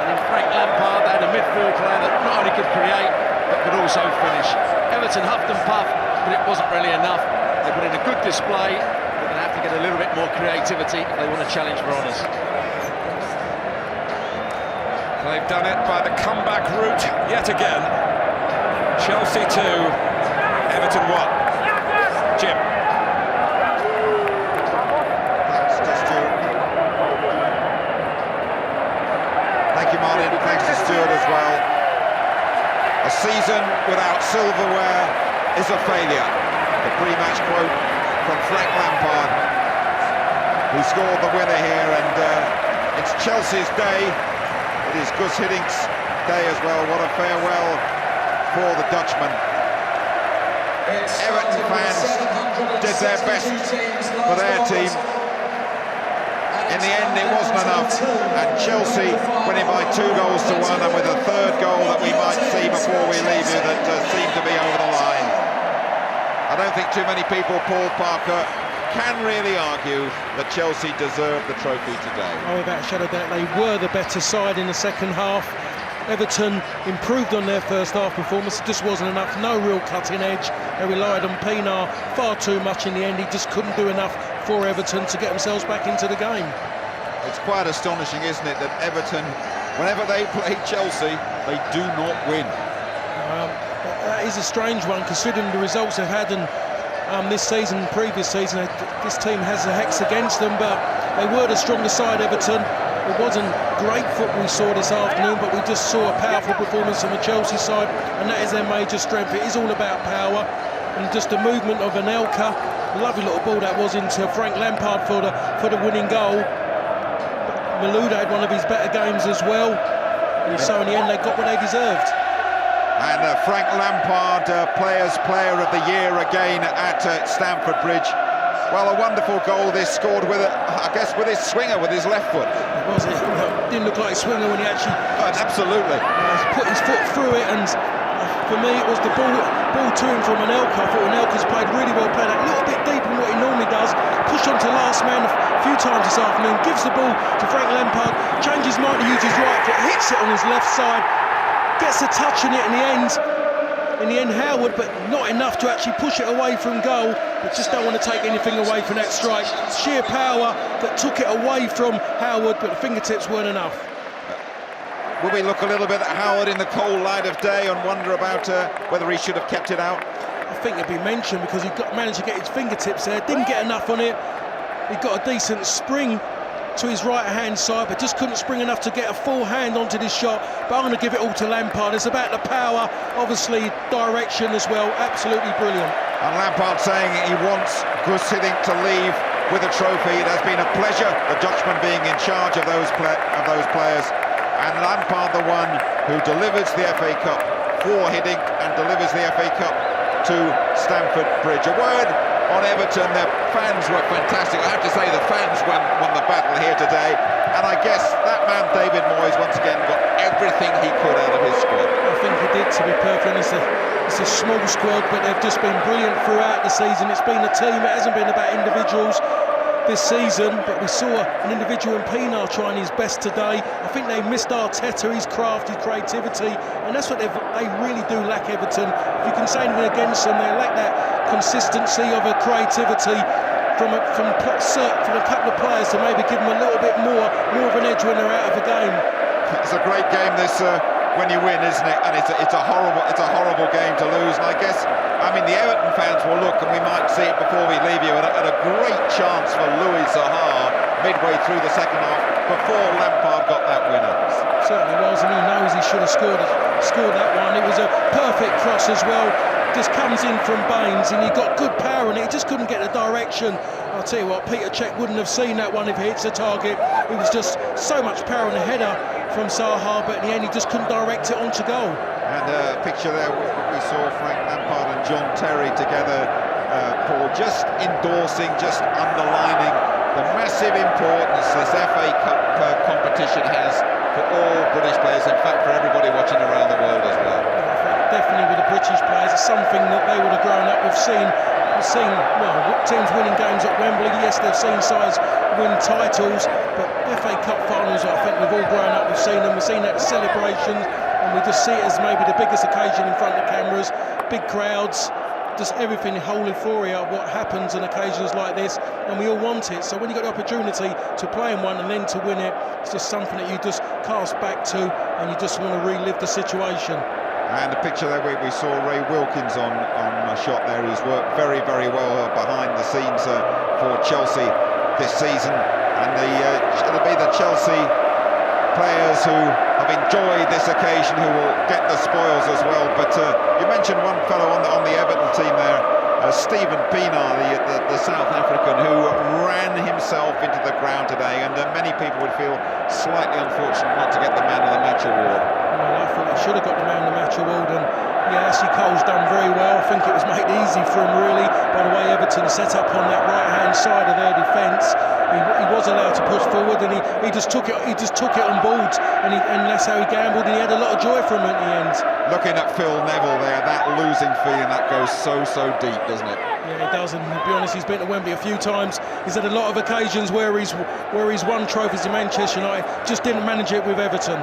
And in Frank Lampard, they had a midfield player that not only could create, but could also finish. Everton huffed and puffed, but it wasn't really enough. They put in a good display. They're going to have to get a little bit more creativity if they want to challenge for honours. They've done it by the comeback route yet again. Chelsea 2, Everton 1. Jim. Thank you, Martin. Thanks to Stuart as well. A season without silverware is a failure. The pre-match quote from Frank Lampard, who scored the winner here, and it's Chelsea's day. It is Guus Hiddink's day as well. What a farewell for the Dutchman. Everton fans did their best for their team. In the end, it wasn't enough, and Chelsea winning by 2-1, and with a 3rd goal that we might see before we leave you that seemed to be over the line. I don't think too many people, Paul Parker, can really argue that Chelsea deserved the trophy today. Oh, without a shadow of doubt, they were the better side in the second half. Everton improved on their first half performance. It just wasn't enough, no real cutting edge. They relied on Pienaar far too much in the end. He just couldn't do enough for Everton to get themselves back into the game. It's quite astonishing, isn't it, that Everton, whenever they play Chelsea, they do not win. That is a strange one, considering the results they've had, and this season and previous season, this team has a hex against them, but they were the stronger side, Everton. It wasn't great football we saw this afternoon, but we just saw a powerful performance on the Chelsea side, and that is their major strength. It is all about power, and just the movement of Anelka. Lovely little ball that was into Frank Lampard for the winning goal. Malouda had one of his better games as well, and so in the end they got what they deserved. And Frank Lampard, Players' Player of the Year again at Stamford Bridge. Well, a wonderful goal this scored with, I guess, with his swinger, with his left foot. Was it? Didn't look like a swinger when he actually Absolutely. put his foot through it, and for me it was the ball to him from Anelka. I thought Anelka's played really well, played a little bit deeper than what he normally does, pushed on to last man a few times this afternoon, gives the ball to Frank Lampard, changes mind to use his right foot, hits it on his left side, gets a touch in it in the end. In the end, Howard, but not enough to actually push it away from goal. But just don't want to take anything away from that strike. Sheer power that took it away from Howard, but the fingertips weren't enough. Will we look a little bit at Howard in the cold light of day and wonder about whether he should have kept it out? I think it'd be mentioned because he managed to get his fingertips there, didn't get enough on it. He got a decent spring to his right-hand side, but just couldn't spring enough to get a full hand onto this shot. But I'm going to give it all to Lampard. It's about the power, obviously direction as well. Absolutely brilliant. And Lampard saying he wants Gus Hiddink to leave with a trophy. It has been a pleasure, the Dutchman being in charge of those players, and Lampard the one who delivers the FA Cup for Hiddink and delivers the FA Cup to Stamford Bridge. A word on Everton, their fans were fantastic. I have to say the fans won the battle here today, and I guess that man David Moyes once again got everything he could out of his squad. I think he did, to be perfect honest. It's a small squad, but they've just been brilliant throughout the season. It's been a team, it hasn't been about individuals this season, but we saw an individual in Pienaar trying his best today. I think they missed Arteta, his craft, his creativity, and that's what they really do lack, Everton. If you can say anything against them, they lack that consistency of a creativity from a couple of players to maybe give them a little bit more of an edge when they're out of the game. It's a great game this when you win, isn't it? And it's a horrible game to lose. And I guess, I mean, the Everton fans will look, and we might see it before we leave you, at a great chance for Louis Zaha midway through the second half before Lampard got that winner. Certainly was, and he knows he should have scored that one. It was a perfect cross as well. Just comes in from Baines, and he got good power in it. He just couldn't get the direction. I'll tell you what, Peter Cech wouldn't have seen that one if he hits the target. It was just so much power in the header from Zaha, but in the end he just couldn't direct it onto goal. And a picture there, we saw Frank Lampard and John Terry together, Paul, just endorsing, just underlining the massive importance this FA Cup competition has for all British players, in fact for everybody watching around the world as well. Definitely with the British players, it's something that they would have grown up with seeing. We've seen teams winning games at Wembley. Yes, they've seen sides win titles, but FA Cup finals, I think we've all grown up, we've seen them, we've seen that celebrations, and we just see it as maybe the biggest occasion in front of cameras, big crowds, just everything whole euphoria of what happens on occasions like this, and we all want it. So when you got the opportunity to play in one and then to win it, it's just something that you just cast back to, and you just want to relive the situation. And a picture there we saw Ray Wilkins on a shot there. He's worked very, very well behind the scenes for Chelsea this season, and it'll be the Chelsea players who have enjoyed this occasion who will get the spoils as well. But you mentioned one fellow on the Everton team there, Stephen Pienaar, the South African, who ran himself into the ground today, and many people would feel slightly unfortunate not to get the Man of the Match award. Well, I thought he should have got the Man of the Match award, and yeah, Ashley Cole's done very well. I think it was made easy for him really by the way Everton set up on that right-hand side of their defence. He was allowed to push forward, and he just took it on board, and that's how he gambled, and he had a lot of joy from it in the end. Looking at Phil Neville there, that losing feeling, that goes so deep, doesn't it? Yeah, it does, and to be honest, he's been to Wembley a few times. He's had a lot of occasions where he's won trophies in Manchester United, just didn't manage it with Everton.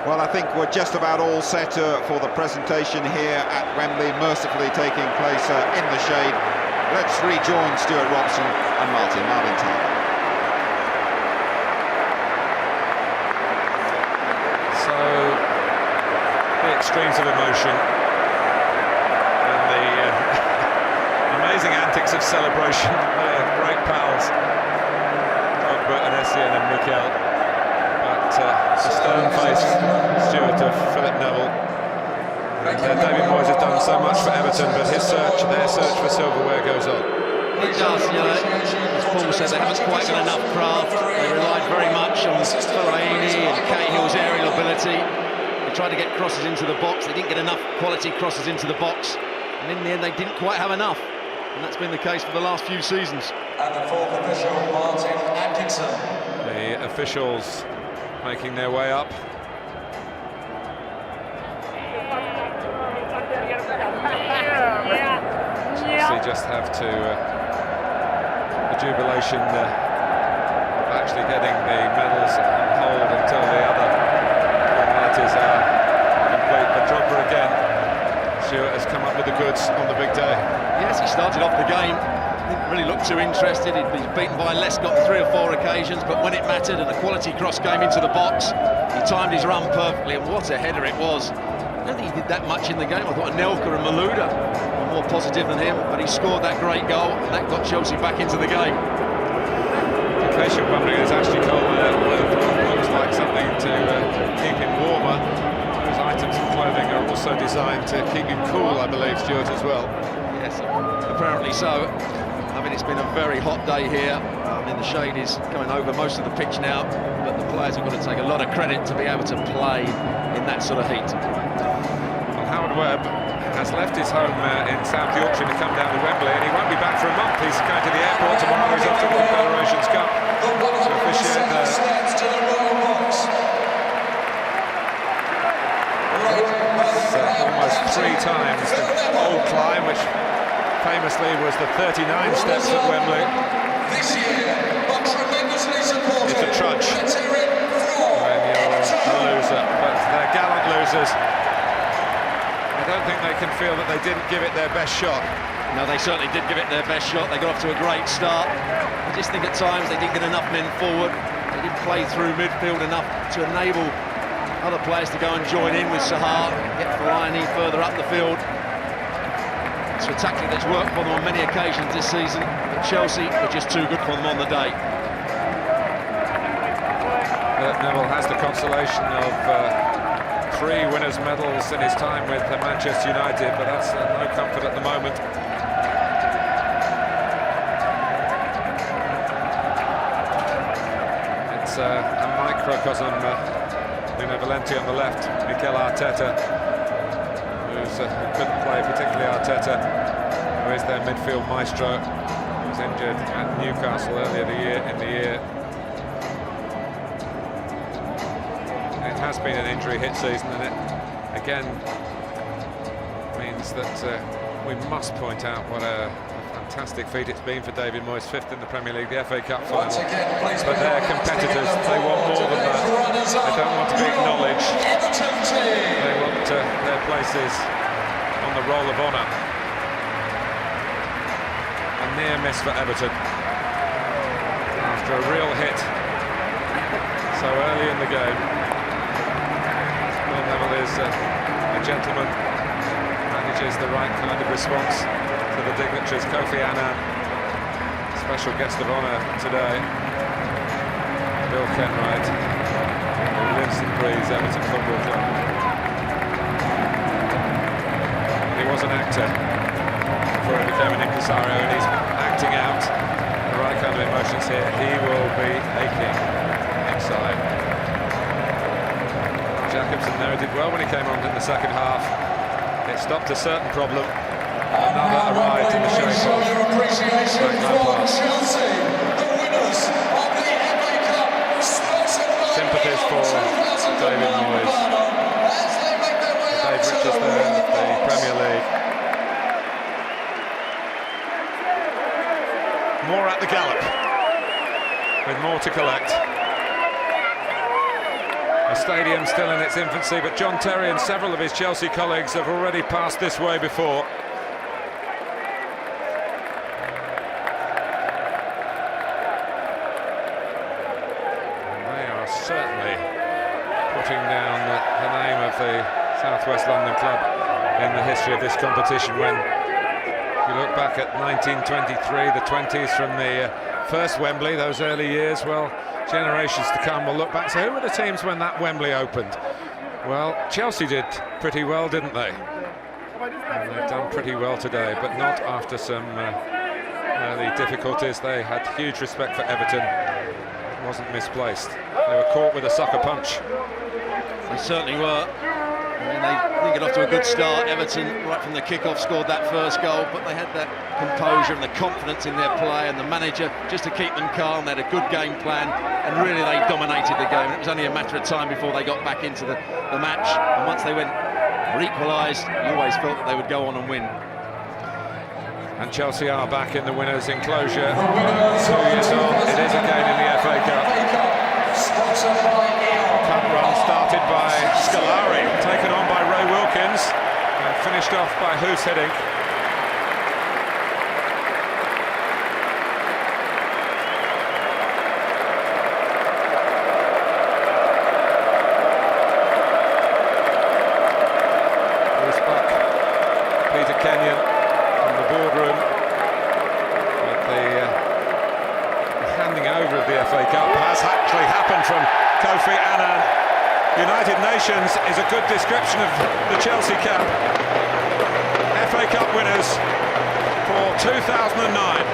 Well, I think we're just about all set for the presentation here at Wembley, mercifully taking place in the shade. Let's rejoin Stuart Robson and Martin Taylor. So, the extremes of emotion and the amazing antics of celebration. They're great pals, Drogba and Essien and Mikel. But the stern-faced steward of Philip Neville. David Moyes has done so much for Everton, but their search for silverware goes on. It does, you know, as Paul said, they haven't quite got enough craft. They relied very much on Fellaini and Cahill's aerial ability. They tried to get crosses into the box. They didn't get enough quality crosses into the box. And in the end, they didn't quite have enough. And that's been the case for the last few seasons. And the fourth official, Martin Atkinson. The officials making their way up. Chelsea just have to the jubilation of actually getting the medals on hold until the other formalities are complete. But Drogba again, Stuart has come up with the goods on the big day. Yes, he started off the game, didn't really look too interested. He'd been beaten by Lescott 3 or 4 occasions, but when it mattered and a quality cross came into the box, he timed his run perfectly, and what a header it was. I don't think he did that much in the game. I thought Anelka and Malouda were more positive than him, but he scored that great goal, and that got Chelsea back into the game. In case you're wondering, it's actually called looks like something to keep him warmer. Those items of clothing are also designed to keep him cool, I believe, Stuart, as well. Yes, apparently so. I mean, it's been a very hot day here. The shade is going over most of the pitch now, but the players have got to take a lot of credit to be able to play in that sort of heat. Well, Howard Webb has left his home in South Yorkshire to come down to Wembley, and he won't be back for a month. He's going to the airport tomorrow. He's off to the Confederations Cup to officiate the... almost 3 times the old climb, which famously was the 39 steps at Wembley. This year, but tremendously supported. It's a trudge when you're a loser, but they're gallant losers. I don't think they can feel that they didn't give it their best shot. No, they certainly did give it their best shot. They got off to a great start. I just think at times they didn't get enough men forward. They didn't play through midfield enough to enable other players to go and join in with Sahar, get Fellaini further up the field. It's a tactic that's worked for them on many occasions this season, but Chelsea were just too good for them on the day. Neville has the consolation of 3 winners' medals in his time with Manchester United, but that's no comfort at the moment. It's a microcosm. Nuno Valente on the left, Mikel Arteta, who couldn't play, particularly Arteta, who is their midfield maestro, who was injured at Newcastle earlier in the year. It has been an injury-hit season, and it again means that we must point out what a fantastic feat it's been for David Moyes, 5th in the Premier League, the FA Cup final. But their competitors, they want more than that. They don't want to be acknowledged. They want their places on the roll of honour. A near miss for Everton after a real hit so early in the game. Will Neville is a gentleman, manages the right kind of response to the dignitaries. Kofi Annan, special guest of honour today. Bill Kenwright, who lives and breathes Everton Football Club. He was an actor before he became an impresario, and he's acting out the right kind of emotions here. He will be aching inside. Jacobson there did well when he came on in the second half. It stopped a certain problem. Another arrived in the shape of Lampard. Sympathies for David Moyes. Dave Richards there in the Premier League. More at the gallop, with more to collect. A stadium still in its infancy, but John Terry and several of his Chelsea colleagues have already passed this way before. Certainly putting down the name of the South West London club in the history of this competition. When you look back at 1923, the 20s from the first Wembley, those early years, well, generations to come will look back. So who were the teams when that Wembley opened? Well, Chelsea did pretty well, didn't they? And they've done pretty well today, but not after some early difficulties. They had huge respect for Everton. Wasn't misplaced. They were caught with a sucker punch They certainly were. I mean, they didn't get off to a good start. Everton, right from the kick-off, scored that first goal, but they had that composure and the confidence in their play, and the manager, just to keep them calm, they had a good game plan, and really they dominated the game. It was only a matter of time before they got back into the match, and once they were equalised, you always felt that they would go on and win. And Chelsea are back in the winners' enclosure. 2 years on, it is again in the FA Cup. Cup run started by Scolari, taken on by Ray Wilkins, and finished off by Huss Hiddink. Bruce Buck, Peter Kenyon in the boardroom. But the handing over of the FA Cup has actually happened from Kofi Annan. United Nations is a good description of the Chelsea Cup. FA Cup winners for 2009.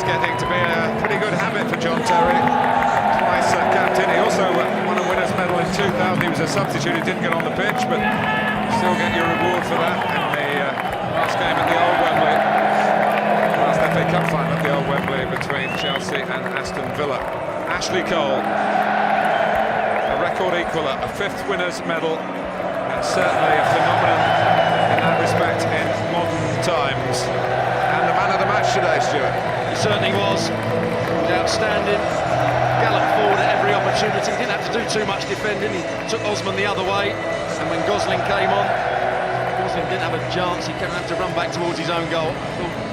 Getting to be a pretty good habit for John Terry. Twice captain. He also won a winner's medal in 2000. He was a substitute. He didn't get on the pitch, but still get your reward for that in the last game at the old Wembley. Last FA Cup final at the old Wembley between Chelsea and Aston Villa. Ashley Cole, a record equaler, a 5th winner's medal, and certainly a phenomenon in that respect in modern times. And the man of the match today, Stuart. He certainly was. He was outstanding. Galloped forward at every opportunity. He didn't have to do too much defending. He took Osman the other way, and when Gosling came on, Gosling didn't have a chance. He kept having to run back towards his own goal.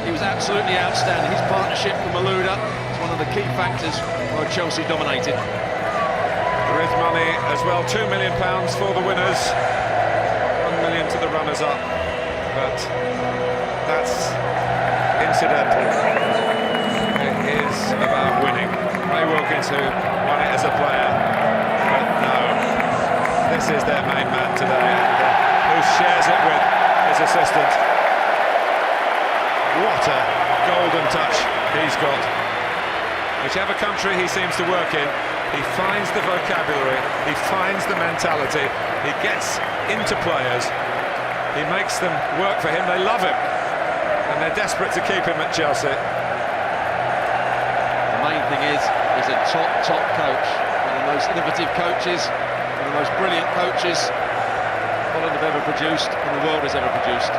He was absolutely outstanding. His partnership with Malouda is one of the key factors why Chelsea dominated. There is money as well, £2 million for the winners, £1 million to the runners-up, but that's incidental. It is about winning. Ray Wilkins, who won it as a player, but no, this is their main man today, and who shares it with his assistant. What a golden touch he's got. Whichever country he seems to work in, he finds the vocabulary, he finds the mentality, he gets into players, he makes them work for him, they love him, and they're desperate to keep him at Chelsea. The main thing is, he's a top coach, one of the most innovative coaches, one of the most brilliant coaches Holland have ever produced and the world has ever produced.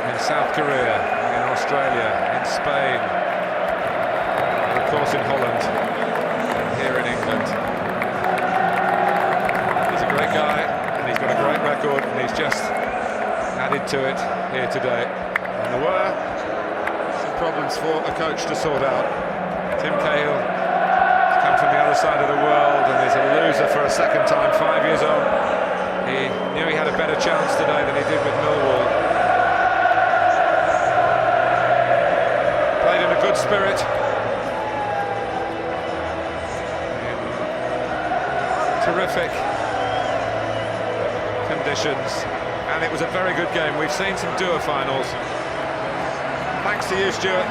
In South Korea, in Australia, in Spain, and of course in Holland, and here in England. He's a great guy, and he's got a great record, and he's just added to it here today. And there were some problems for a coach to sort out. Tim Cahill has come from the other side of the world and is a loser for a second time, 5 years old. He knew he had a better chance today than he did with Millwall. Played in a good spirit. In terrific conditions. And it was a very good game. We've seen some Dua finals. Thanks to you, Stuart.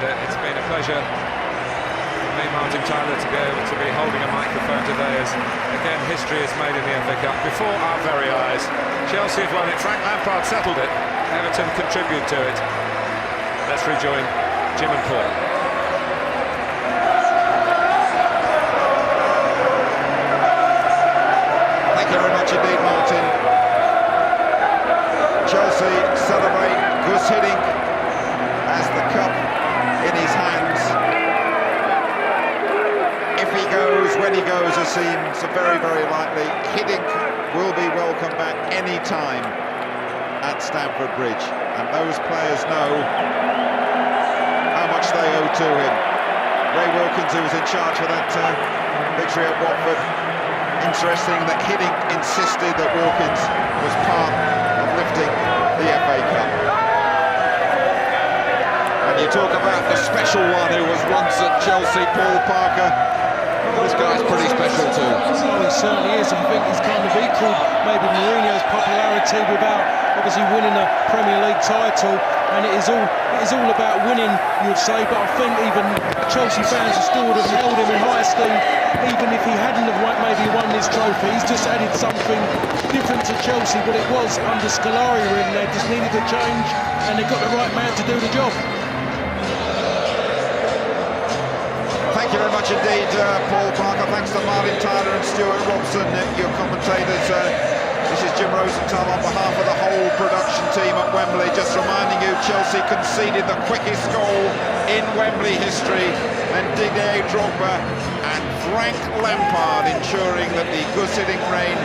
And, it's been a pleasure for me, Martin Tyler, to be able to be holding a microphone today as, again, history is made in the FA Cup before our very eyes. Chelsea have won it. Frank Lampard settled it. Everton contribute to it. Let's rejoin Jim and Paul. Thank you very much indeed, Martin. Chelsea celebrate Huss Hiddink as the cup in his hands. If he goes, when he goes, it seems very, very likely, Hiddink will be welcome back any time at Stamford Bridge. And those players know how much they owe to him. Ray Wilkins, who was in charge for that victory at Watford. Interesting that Hiddink insisted that Wilkins was part of lifting the FA Cup. You talk about the special one who was once at Chelsea, Paul Parker. Well, this guy's pretty special too. Oh, he certainly is. I think he's kind of equalled maybe Mourinho's popularity without obviously winning a Premier League title. And it is all about winning, you'd say. But I think even Chelsea fans have still would have held him in high esteem, even if he hadn't have maybe won this trophy. He's just added something different to Chelsea. But it was under Scolari in there, just needed a change, and they got the right man to do the job. Thank you very much indeed, Paul Parker. Thanks to Martin Tyler and Stuart Robson, your commentators. This is Jim Rosenthal on behalf of the whole production team at Wembley. Just reminding you, Chelsea conceded the quickest goal in Wembley history. Then Didier Drogba and Frank Lampard ensuring that the good-sitting reign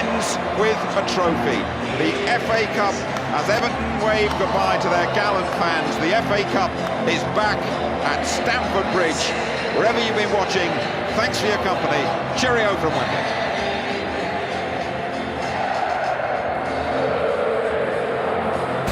ends with a trophy. The FA Cup, as Everton wave goodbye to their gallant fans, the FA Cup is back at Stamford Bridge. Wherever you've been watching, thanks for your company. Cheerio from Wembley.